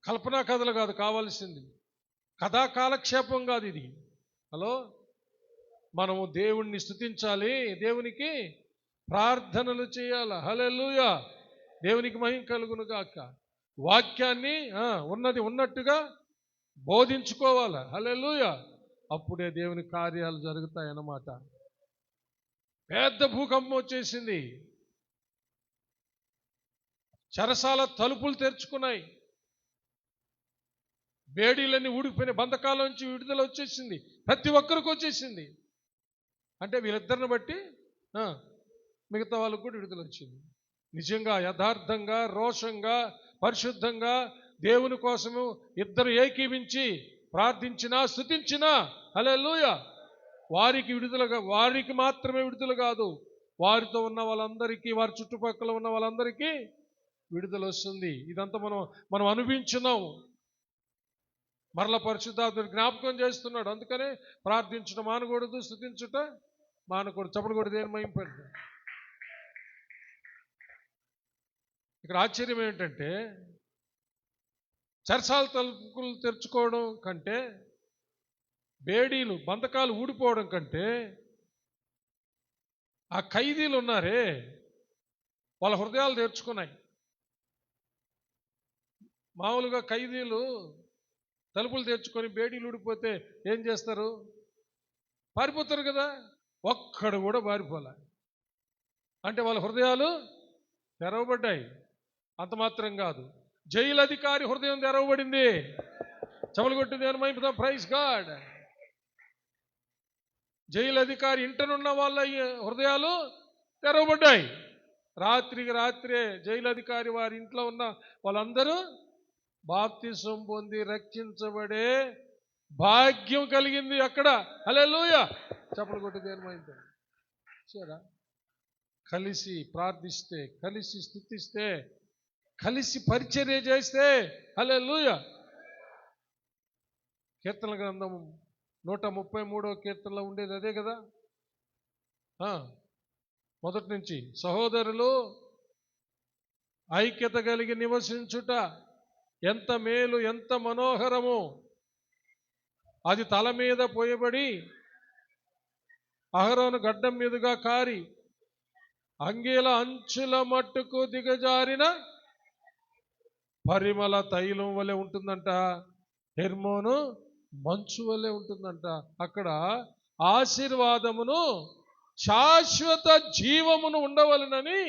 కల్పనా కథలు కాదు కావాల్సింది, కథా కాలక్షేపం కాదు ఇది. హలో, మనము దేవుణ్ణి స్తుతించాలి, దేవునికి ప్రార్థనలు చేయాలి. హల్లెలూయా. దేవునికి మహిమ కలుగును గాక. వాక్యాన్ని ఉన్నది ఉన్నట్టుగా బోధించుకోవాలి. హల్లెలూయా. అప్పుడే దేవుని కార్యాలు జరుగుతాయన్నమాట. పెద్ద భూకంపం వచ్చేసింది, చెరసాల తలుపులు తెరుచుకున్నాయి, బేడీలన్నీ ఊడిపోయినాయి, బంధకాల నుంచి విడుదల వచ్చేసింది, ప్రతి ఒక్కరికి వచ్చేసింది. అంటే వీళ్ళిద్దరిని బట్టి మిగతా వాళ్ళకు కూడా విడుదల వచ్చింది. నిజంగా యథార్థంగా, రోషంగా, పరిశుద్ధంగా దేవుని కోసము ఇద్దరు ఏకీవించి ప్రార్థించినా, స్తుతించినా, హల్లెలూయా, వారికి విడుదలగా, వారికి మాత్రమే విడుదల కాదు, వారితో ఉన్న వాళ్ళందరికీ, వారి చుట్టుపక్కల ఉన్న వాళ్ళందరికీ విడుదల వస్తుంది. ఇదంతా మనం అనుభవించున్నాము. మరల పరిశుద్ధాత్ముడు జ్ఞాపకం చేస్తున్నాడు. అందుకనే ప్రార్థించడం మానకూడదు, స్తుతించుట మానకూడదు. చప్పుడు కూడా దేని మహింపడదు. ఇక్కడ ఆశ్చర్యం ఏంటంటే, చెరసాల తలుపులు తెరుచుకోవడం కంటే, బేడీలు బంధకాలు ఊడిపోవడం కంటే, ఆ ఖైదీలు ఉన్నారే వాళ్ళ హృదయాలు తెరుచుకున్నాయి. మామూలుగా ఖైదీలు తలుపులు తెరుచుకొని బేడీలు ఊడిపోతే ఏం చేస్తారు? పారిపోతారు కదా. ఒక్కడు కూడా పారిపోలే. అంటే వాళ్ళ హృదయాలు తెరవబడ్డాయి. అంత మాత్రం కాదు, జైలు అధికారి హృదయం తెరవబడింది. చెమలు కొట్టింది అని మైపుదాం. Praise God. జైలు అధికారి ఇంటనున్న వాళ్ళ హృదయాలు తెరవబడ్డాయి. రాత్రికి రాత్రే జైలు అధికారి వారి ఇంట్లో ఉన్న వాళ్ళందరూ బాప్తిసం పొంది రక్షించబడే భాగ్యం కలిగింది అక్కడ. హల్లెలూయా. చప్పలు కొట్టి దేనిమైంది. సరే, కలిసి ప్రార్థిస్తే, కలిసి స్తుతిస్తే, కలిసి పరిచర్య చేస్తే, హల్లెలూయా, కీర్తన గ్రంథం 133వ కీర్తనలో ఉండేది అదే కదా. మొదటి నుంచి సహోదరులు ఐక్యత కలిగి నివసించుట ఎంత మేలు, ఎంత మనోహరము. అది తల మీద పోయబడి అహరోను గడ్డం మీదుగా కారి అంగీల అంచుల మట్టుకు దిగజారిన పరిమళ తైలం వలె ఉంటుందంట. హెర్మోను మంచు వలె ఉంటుందంట. అక్కడ ఆశీర్వాదమును శాశ్వత జీవమును ఉండవలనని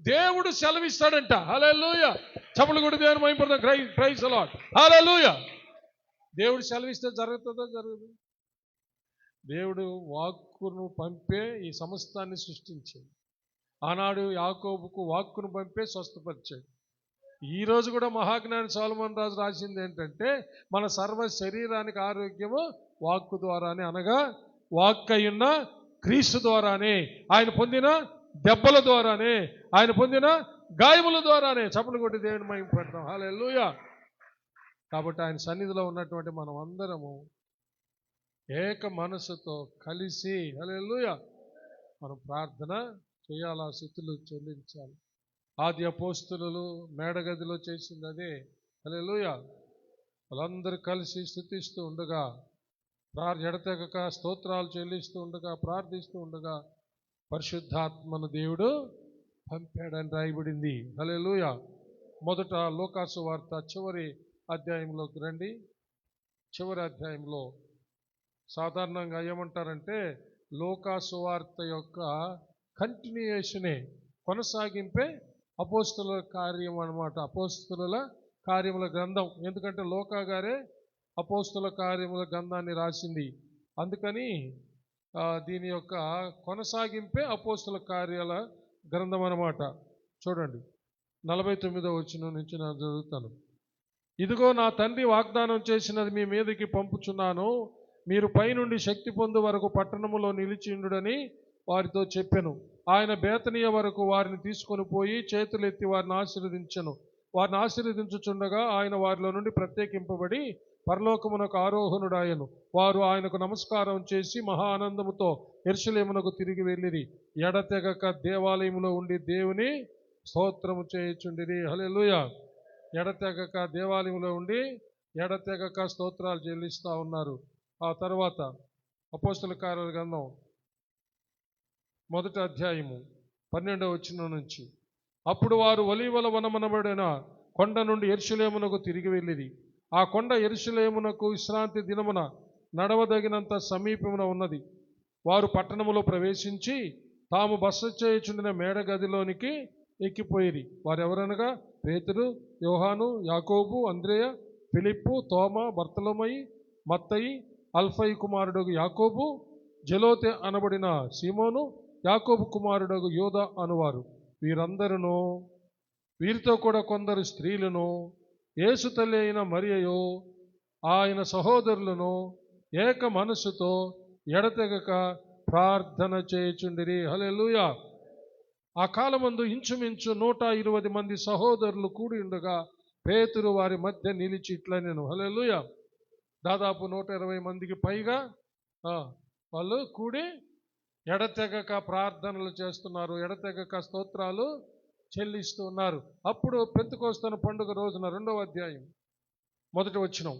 దేవుడు సెలవిస్తాడంట. హల్లెలూయా. చప్పట్లు కొట్టి దేవుని మహిమపడదాం. Praise the lord. హల్లెలూయా. దేవుడు సెలవిస్తే జరుగుతుందో జరగదు. దేవుడు వాక్కును పంపే ఈ సమస్తాన్ని సృష్టించాడు. ఆనాడు యాకోబుకు వాక్కును పంపే స్వస్థపరిచాడు. ఈరోజు కూడా మహాజ్ఞాని సొలొమోను రాజు రాసింది ఏంటంటే, మన సర్వ శరీరానికి ఆరోగ్యము వాక్కు ద్వారానే, అనగా వాక్కు అయ్యున్న క్రీస్తు ద్వారానే, ఆయన పొందిన దెబ్బల ద్వారానే, ఆయన పొందిన గాయముల ద్వారానే. చప్పట్లు కొట్టి దేవుని మహిమ పెడతాం. హల్లెలూయా. కాబట్టి ఆయన సన్నిధిలో ఉన్నటువంటి మనం అందరము ఏక మనసుతో కలిసి హల్లెలూయా మనం ప్రార్థన చేయాలా, స్తుతులు చెల్లించాలి. ఆది అపోస్తలులు మేడగదిలో చేసింది అదే. హల్లెలూయా. వాళ్ళందరూ కలిసి స్తుతిస్తూ ఉండగా, ఎడతెగక స్తోత్రాలు చెల్లిస్తూ ఉండగా, ప్రార్థిస్తూ ఉండగా పరిశుద్ధాత్మను దేవుడు పంపాడని రాయబడింది. హల్లెలూయా. మొదట లూకాసు వార్త చివరి అధ్యాయంలోకి రండి. చివరి అధ్యాయంలో సాధారణంగా ఏమంటారంటే లూకాసు వార్త యొక్క కంటిన్యూయేషనే, కొనసాగింపే అపోస్తుల కార్యం అన్నమాట. అపోస్తుల కార్యముల గ్రంథం. ఎందుకంటే లూకా గారే అపోస్తుల కార్యముల గ్రంథాన్ని రాసింది. అందుకని దీని యొక్క కొనసాగింపే అపోస్తుల కార్యాల గ్రంథం అన్నమాట. చూడండి 49వ వచనం నుంచి నేను చదువుతాను. ఇదిగో నా తండ్రి వాగ్దానం చేసినది మీ మీదకి పంపుచున్నాను, మీరు పైనుండి శక్తి పొందు వరకు పట్టణములో నిలిచిండుడని వారితో చెప్పెను. ఆయన బేతనీయ వరకు వారిని తీసుకొని పోయి చేతులెత్తి వారిని ఆశీర్వదించెను. వారిని ఆశీర్వదించుచుండగా ఆయన వారిలో నుండి ప్రత్యేకింపబడి పరలోకమునకు ఆరోహణుడాయను. వారు ఆయనకు నమస్కారం చేసి మహా ఆనందముతో యెరూషలేమునకు తిరిగి వెళ్ళిరి. ఎడతెగక దేవాలయములో ఉండి దేవుని స్తోత్రము చేయుచుండిరి. హల్లెలూయా. ఎడతెగక దేవాలయంలో ఉండి ఎడతెగక స్తోత్రాలు చెల్లిస్తూ ఉన్నారు. ఆ తర్వాత అపోస్తల కార్యాల గ్రంథం 1వ అధ్యాయము 12వ వచనం నుంచి, అప్పుడు వారు ఒలీవల వనమనబడిన కొండ నుండి యెరూషలేమునకు తిరిగి వెళ్ళిరి. ఆ కొండ యెరూషలేమునకు విశ్రాంతి దినమున నడవదగినంత సమీపమున ఉన్నది. వారు పట్టణములో ప్రవేశించి తాము బస చేయుచుండిన మేడగదిలోనికి ఎక్కిపోయిరి. వారెవరనగా పేతురు, యోహాను, యాకోబు, అంద్రెయ, ఫిలిప్పు, తోమా, బర్తలోమయి, మత్తయి, అల్ఫయి కుమారుడగు యాకోబు, జెలోతె అనబడిన సీమోను, యాకోబు కుమారుడగు యోదా అనువారు. వీరందరూ వీరితో కూడా కొందరు స్త్రీలను, యేసు తల్లి అయిన మరియయు ఆయన సహోదరులను ఏక మనస్సుతో ఎడతెగక ప్రార్థన చేయుచుండిరి. హల్లెలూయా. ఆ కాలమందు ఇంచుమించు 120 మంది సహోదరులు కూడి ఉండగా పేతురు వారి మధ్య నిలిచి ఇట్లనెను. హల్లెలూయా. దాదాపు 120 మందికి పైగా వాళ్ళు కూడి ఎడతెగక ప్రార్థనలు చేస్తున్నారు, ఎడతెగక స్తోత్రాలు చెల్లిస్తూ ఉన్నారు. అప్పుడు పెంతెకొస్తు పండుగ రోజున 2వ అధ్యాయం 1వ వచనం,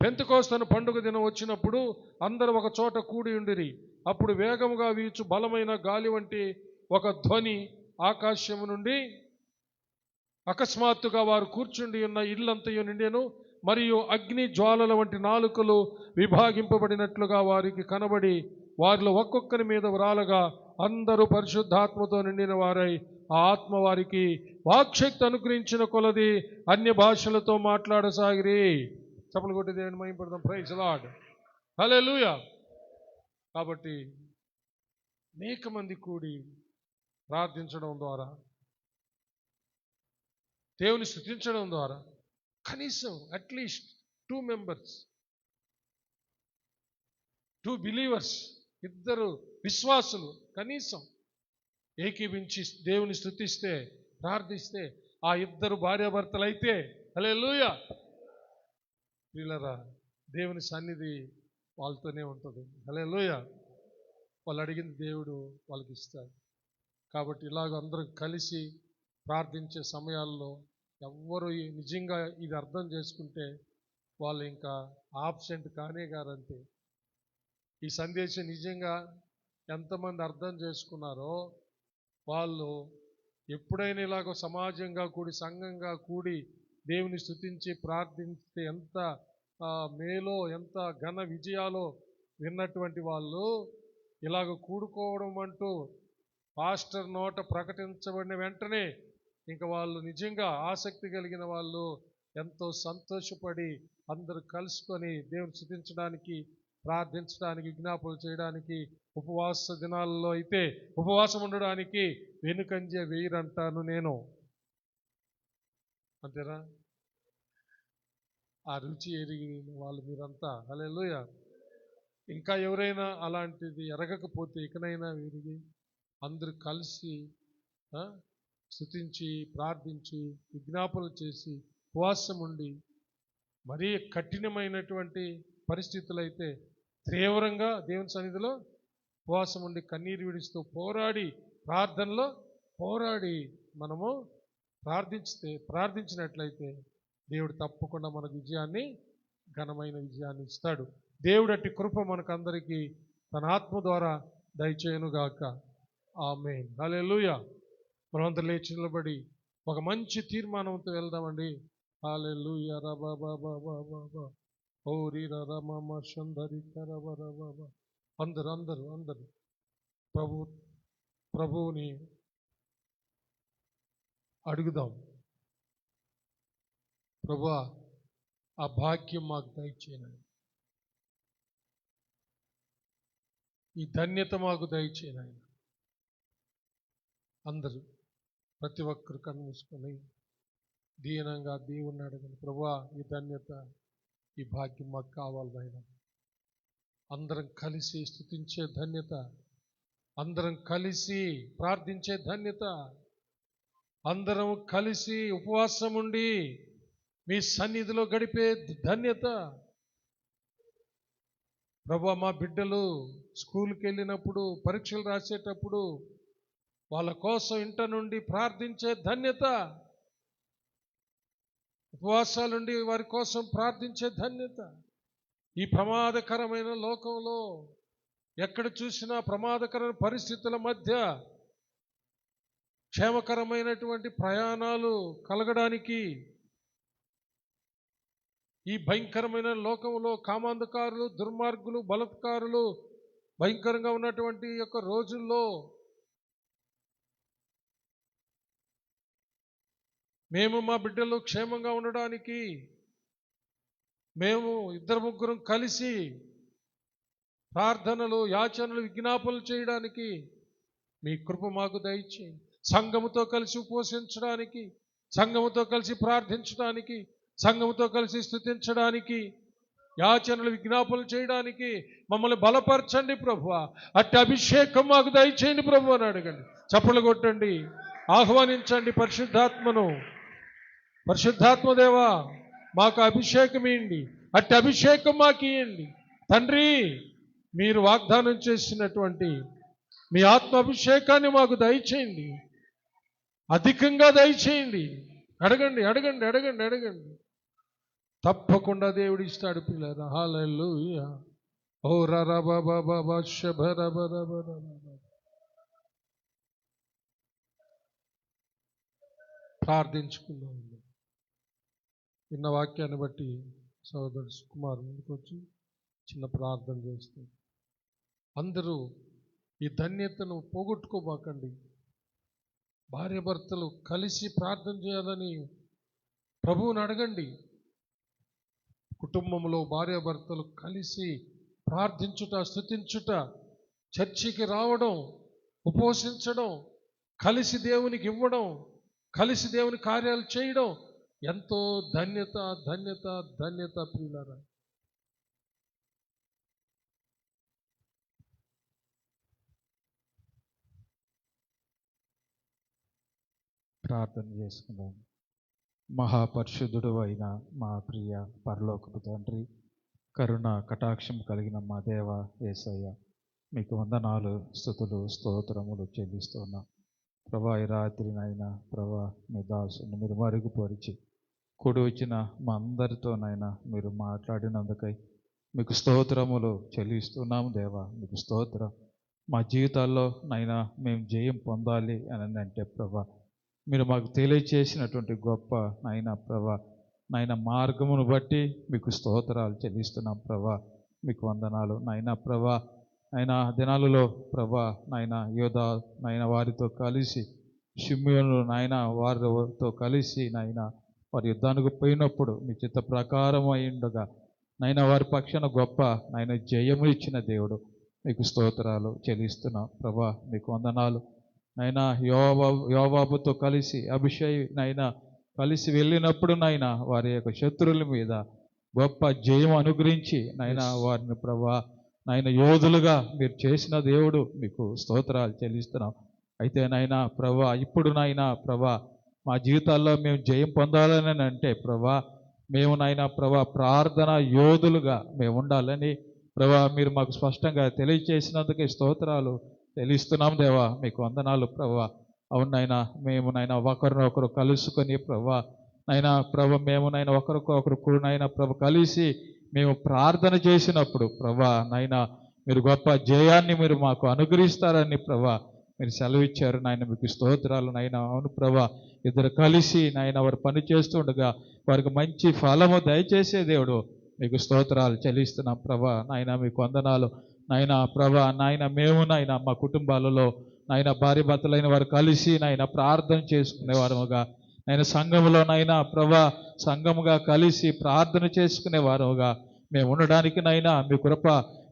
పెంతెకొస్తు పండుగ దినం వచ్చినప్పుడు అందరూ ఒక చోట కూడి ఉండిరి. అప్పుడు వేగముగా వీచు బలమైన గాలి వంటి ఒక ధ్వని ఆకాశము నుండి అకస్మాత్తుగా వారు కూర్చుండి ఉన్న ఇల్లంతయు నిండెను. మరియు అగ్ని జ్వాలల వంటి నాలుకలు విభాగింపబడినట్లుగా వారికి కనబడి వారిలో ఒక్కొక్కరి మీద వ్రాలగా అందరూ పరిశుద్ధాత్మతో నిండిన వారై ఆ ఆత్మ వారికి వాక్శక్తి అనుగ్రహించిన కొలది అన్య భాషలతో మాట్లాడసాగిరి. చప్పట్లు కొట్టి దేవుని మహిమపడదాం. Praise the lord. హల్లెలూయా. కాబట్టి అనేక మంది కూడి ప్రార్థించడం ద్వారా, దేవుని స్తుతించడం ద్వారా కనీసం అట్లీస్ట్ 2 members, 2 believers, 2 విశ్వాసులు కనీసం ఏకీభించి దేవుని స్తుతిస్తే, ప్రార్థిస్తే, ఆ 2 భార్యాభర్తలు అయితే హల్లెలూయా. ప్రియులారా, దేవుని సన్నిధి వాళ్ళతోనే ఉంటుంది. హల్లెలూయా. వాళ్ళు అడిగింది దేవుడు వాళ్ళకి ఇస్తాడు. కాబట్టి ఇలాగ అందరూ కలిసి ప్రార్థించే సమయాల్లో ఎవ్వరు నిజంగా ఇది అర్థం చేసుకుంటే వాళ్ళు ఇంకా ఆబ్సెంట్ కానే గారంతే. ఈ సందేశం నిజంగా ఎంతమంది అర్థం చేసుకున్నారో వాళ్ళు ఎప్పుడైనా ఇలాగ సమాజంగా కూడి, సంఘంగా కూడి దేవుని స్తుతించి ప్రార్థించితే ఎంత మేలో, ఎంత ఘన విజయాలో విన్నటువంటి వాళ్ళు ఇలాగ కూడుకోవడం అంటూ పాస్టర్ నోట ప్రకటించబడిన వెంటనే ఇంకా వాళ్ళు నిజంగా ఆసక్తి కలిగిన వాళ్ళు ఎంతో సంతోషపడి అందరూ కలుసుకొని దేవుని స్తుతించడానికి, ప్రార్థించడానికి, విజ్ఞాపనలు చేయడానికి, ఉపవాస దినాల్లో అయితే ఉపవాసం ఉండడానికి వెనుకంజ వేయరంటాను నేను. అంతేనా? ఆ రుచి ఎరిగిన వాళ్ళు మీరంతా. హల్లెలూయా. ఇంకా ఎవరైనా అలాంటిది ఎరగకపోతే ఇకనైనా విరిగి అందరూ కలిసి స్తుతించి, ప్రార్థించి, విజ్ఞాపనలు చేసి, ఉపవాసం ఉండి, మరీ కఠినమైనటువంటి పరిస్థితులు అయితే తీవ్రంగా దేవుని సన్నిధిలో ఉపవాసం ఉండి కన్నీరు విడుస్తూ పోరాడి, ప్రార్థనలో పోరాడి మనము ప్రార్థించినట్లయితే దేవుడు తప్పకుండా మనకు విజయాన్ని, ఘనమైన విజయాన్ని ఇస్తాడు. దేవుడు అట్టి కృప మనకందరికీ తన ఆత్మ ద్వారా దయచేయునుగాక. ఆమేన్. హల్లెలూయా. మనమందరం లేచి నిలబడి ఒక మంచి తీర్మానంతో వెళ్దామండి. హల్లెలూయా. రబబబబబబ ఓరి రమమ శందరి కరబరబబ. అందరూ ప్రభువుని అడుగుదాం. ప్రభువా, ఆ భాగ్యం మాకు దయచేయనండి, ఈ ధన్యత మాకు దయచేయనండి. అందరూ ప్రతి ఒక్కరు కన్ను మూసుకొని దీనంగా దేవుణ్ణి అడగండి. ప్రభువా, ఈ ధన్యత, ఈ భాగ్యం మాకు కావాలి నాయన. అందరం కలిసి స్తుతించే ధన్యత, అందరం కలిసి ప్రార్థించే ధన్యత, అందరం కలిసి ఉపవాసం ఉండి మీ సన్నిధిలో గడిపే ధన్యత. ప్రభువా, మా బిడ్డలు స్కూల్కి వెళ్ళినప్పుడు, పరీక్షలు రాసేటప్పుడు వాళ్ళ కోసం ఇంట నుండి ప్రార్థించే ధన్యత, ఉపవాసాలుండి వారి కోసం ప్రార్థించే ధన్యత. ఈ ప్రమాదకరమైన లోకంలో ఎక్కడ చూసినా ప్రమాదకరమైన పరిస్థితుల మధ్య క్షేమకరమైనటువంటి ప్రయాణాలు కలగడానికి, ఈ భయంకరమైన లోకంలో కామాంధకారులు, దుర్మార్గులు, బలత్కారులు భయంకరంగా ఉన్నటువంటి యొక్క రోజుల్లో మేము మా బిడ్డలు క్షేమంగా ఉండడానికి మేము 2-3 కలిసి ప్రార్థనలు, యాచనలు, విజ్ఞాపనలు చేయడానికి మీ కృప మాకు దయచేయండి. సంఘముతో కలిసి ఉపవసించడానికి, సంఘముతో కలిసి ప్రార్థించడానికి, సంఘముతో కలిసి స్తుతించడానికి, యాచనలు, విజ్ఞాపనలు చేయడానికి మమ్మల్ని బలపరచండి ప్రభువా. అట్టి అభిషేకం మాకు దయచేయండి ప్రభు అని అడగండి. చప్పట్లు కొట్టండి, ఆహ్వానించండి పరిశుద్ధాత్మను. పరిశుద్ధాత్మదేవా, మాకు అభిషేకం ఇవ్వండి, అట్టి అభిషేకం మాకు ఇవ్వండి తండ్రి. మీరు వాగ్దానం చేసినటువంటి మీ ఆత్మ అభిషేకాన్ని మాకు దయచేయండి, అధికంగా దయచేయండి. అడగండి అడగండి అడగండి అడగండి, తప్పకుండా దేవుడు ఇస్తాడు పిల్లరా. హల్లెలూయా. ఓ రరబబబబ శబరబరబరబ. ప్రార్థించుకుందాం. విన్న వాక్యాన్ని బట్టి సోదరుడు సుకుమార్ ముందుకు వచ్చి చిన్న ప్రార్థన చేస్తారు. అందరూ ఈ ధన్యతను పోగొట్టుకోబాకండి. భార్యాభర్తలు కలిసి ప్రార్థన చేయాలని ప్రభువుని అడగండి. కుటుంబంలో భార్యాభర్తలు కలిసి ప్రార్థించుట, స్తుతించుట, చర్చికి రావడం, ఉపవసించడం, కలిసి దేవునికి ఇవ్వడం, కలిసి దేవుని కార్యాలు చేయడం ఎంతో ధన్యత ధన్యత ధన్యత ప్రియులారా. ప్రార్థన చేసుకుందాం. మహాపరిశుద్ధుడు అయిన మా ప్రియ పరలోకపు తండ్రి, కరుణ కటాక్షం కలిగిన మా దేవ యేసయ్య, మీకు వందనాలు, స్తుతులు, స్తోత్రములు చెల్లిస్తున్నాం. ప్రభా, ఈ రాత్రినైనా ప్రభా మీ దాసుని మీరు మరుగుపరిచి కూడి వచ్చిన మా అందరితోనైనా మీరు మాట్లాడినందుకై మీకు స్తోత్రములు చెల్లిస్తున్నాము దేవా. మీకు స్తోత్రం. మా జీవితాల్లో నైనా మేము జయం పొందాలి అని అంటే ప్రభా, మీరు మాకు తెలియచేసినటువంటి గొప్ప నైనా ప్రభా నాయన మార్గమును బట్టి మీకు స్తోత్రాలు చెల్లిస్తున్నాం ప్రభా. మీకు వందనాలు నాయన ప్రభా. ఆయన దినాలలో ప్రభా నాయన యోధా నాయన వారితో కలిసి, షిమ్యోను నాయన వారితో కలిసి నాయన వారి యుద్ధానికి పోయినప్పుడు మీ చిత్త ప్రకారం అయిండగా నాయన వారి పక్షాన గొప్ప నాయన జయము ఇచ్చిన దేవుడు, మీకు స్తోత్రాలు చెల్లిస్తున్నాం ప్రభా. మీకు వందనాలు నాయన. యోవాబుతో కలిసి అభిషేక్ నాయన కలిసి వెళ్ళినప్పుడు నాయన వారి యొక్క శత్రువుల మీద గొప్ప జయం అనుగ్రహించి నాయన వారిని ప్రభా నాయన యోధులుగా మీరు చేసిన దేవుడు, మీకు స్తోత్రాలు చెల్లిస్తున్నాం. అయితే నాయన ప్రభా, ఇప్పుడు నాయన ప్రభా మా జీవితాల్లో మేము జయం పొందాలని అంటే ప్రభా, మేము నాయన ప్రభా ప్రార్థన యోధులుగా మేము ఉండాలని ప్రభా మీరు మాకు స్పష్టంగా తెలియచేసినందుకే స్తోత్రాలు చెల్లిస్తున్నాం దేవా. మీకు వందనాలు ప్రభా. అవునైనా మేము నైనా ఒకరినొకరు కలుసుకొని ప్రభా నైనా మేము నైనా ఒకరికొకరు నైనా కలిసి మేము ప్రార్థన చేసినప్పుడు ప్రభా నైనా మీరు గొప్ప జయాన్ని మీరు మాకు అనుగ్రహిస్తారని ప్రభా మీరు సెలవిచ్చారు నాయన. మీకు స్తోత్రాలు నైనా. అవును ప్రభా, ఇద్దరు కలిసి నాయన వారు పని చేస్తుండగా వారికి మంచి ఫలము దయచేసే దేవుడు, మీకు స్తోత్రాలు చెల్లిస్తున్నాం ప్రభా నాయన. మీకు వందనాలు నాయన ప్రభా. నాయన మేము నాయన మా కుటుంబాలలో నాయన భార్య భర్తలైన వారు కలిసి నాయన ప్రార్థన చేసుకునేవారుగా నాయన సంఘములో నాయన ప్రభా సంఘముగా కలిసి ప్రార్థన చేసుకునేవారుగా మేము ఉండడానికి నాయన మీ కృప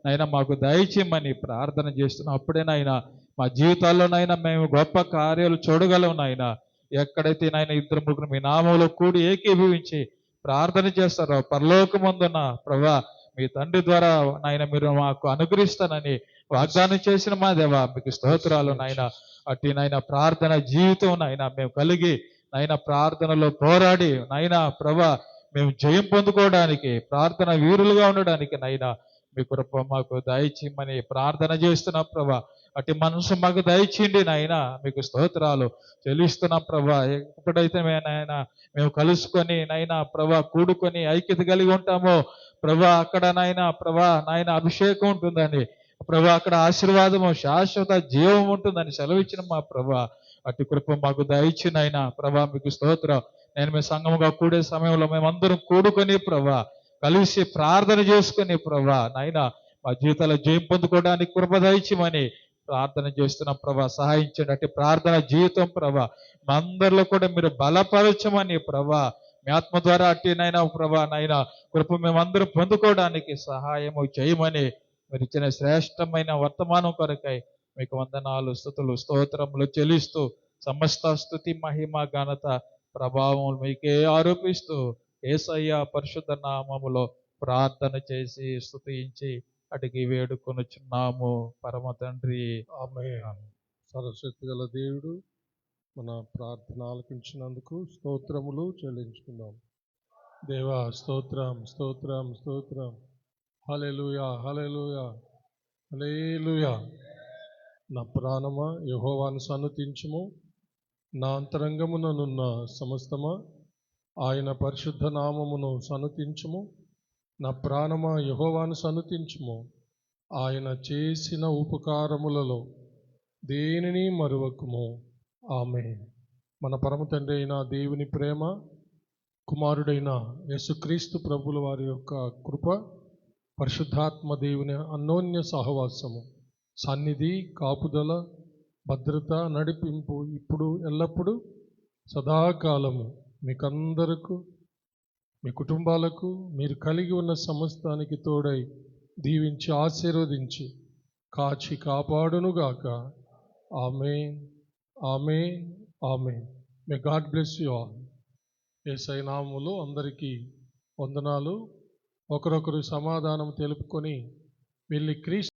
నాయన మాకు దయచేయమని ప్రార్థన చేస్తున్నాం. అప్పుడే నాయన మా జీవితాల్లోనైనా మేము గొప్ప కార్యాలు చూడగలం నాయన. ఎక్కడైతే నాయన ఇద్దరు ముగ్గురు మీ నామంలో కూడి ఏకీభవించి ప్రార్థన చేస్తారో పరలోకమందున్న ప్రభా మీ తండ్రి ద్వారా నాయన మీరు మాకు అనుగ్రహిస్తానని వాగ్దానం చేసిన మా దేవా, మీకు స్తోత్రాలు నాయన. అట్టి నాయన ప్రార్థన జీవితం నాయన మేము కలిగి నాయన ప్రార్థనలో పోరాడి నాయన ప్రభా మేము జయం పొందుకోవడానికి, ప్రార్థన వీరులుగా ఉండడానికి నాయన మీ కృప మాకు దయచేయమని ప్రార్థన చేస్తున్నాం ప్రభా. అట్టి మనసు మాకు దయచేయండి నాయన. మీకు స్తోత్రాలు చెల్లిస్తున్నాం ప్రభా. ఎప్పుడైతే నాయన మేము కలుసుకొని నాయన ప్రభా కూడుకొని ఐక్యత కలిగి ఉంటామో ప్రభా అక్కడ నాయన ప్రభా నాయన అభిషేకం ఉంటుందని ప్రభా, అక్కడ ఆశీర్వాదము శాశ్వత జీవం ఉంటుందని సెలవిచ్చిన మా ప్రభా. అటు కృప మాకు దయచినైనా ప్రభా మీకు స్తోత్రం. నేను మీ సంఘముగా కూడే సమయంలో మేమందరం కూడుకొని ప్రభా కలిసి ప్రార్థన చేసుకుని ప్రభా నాయన మా జీవితాల్లో జయం పొందుకోవడానికి కృప దయచిమని ప్రార్థన చేస్తున్నాం ప్రభా. సహాయించండి. అట్టి ప్రార్థన జీవితం ప్రభా మా అందరిలో కూడా మీరు బలపరచమని ప్రభా మీ ఆత్మ ద్వారా అట్టి నైనా ప్రభా నైనా కృప మేమందరం పొందుకోవడానికి సహాయము చేయమని మీరు ఇచ్చిన శ్రేష్టమైన వర్తమానం కొరకై మీకు వందనాలు, స్తుతులు, స్తోత్రములు చెల్లిస్తూ సమస్త స్తుతి మహిమ ఘనత ప్రభావం మీకే ఆరోపిస్తూ యేసయ్య పరిశుద్ధ నామములో ప్రార్థన చేసి స్తుతించి అడిగి వేడుకొనుచున్నాము పరమ తండ్రి. ఆమేన్. సర్వశక్తి గల దేవుడు మన ప్రార్థన ఆలకించినందుకు స్తోత్రములు చెల్లించుకుందాం. దేవా స్తోత్రం, స్తోత్రం, స్తోత్రం. హల్లెలూయా, హల్లెలూయా, హల్లెలూయా. నా ప్రాణమా యెహోవాను సన్నుతించుము, నా అంతరంగముననున్న సమస్తమా ఆయన పరిశుద్ధ నామమును సన్నుతించుము. నా ప్రాణమా యెహోవాను సన్నుతించుము, ఆయన చేసిన ఉపకారములలో దేనిని మరువకుము. ఆమేన్. మన పరమ తండ్రి అయిన దేవుని ప్రేమ, కుమారుడైన యేసుక్రీస్తు ప్రభుల వారి యొక్క కృప, పరిశుద్ధాత్మ దేవుని అన్యోన్య సహవాసము, సన్నిధి, కాపుదల, భద్రత, నడిపింపు ఇప్పుడు ఎల్లప్పుడూ సదాకాలము మీకందరకు, మీ కుటుంబాలకు, మీరు కలిగి ఉన్న సమస్తానికి తోడై దీవించి ఆశీర్వదించి కాచి కాపాడునుగాక. ఆమేన్, ఆమేన్, ఆమేన్. May God bless you all. యేసయ్య నామములో అందరికీ వందనాలు. ఒకరొకరు సమాధానం తెలుపుకొని వెళ్ళి క్రీస్తు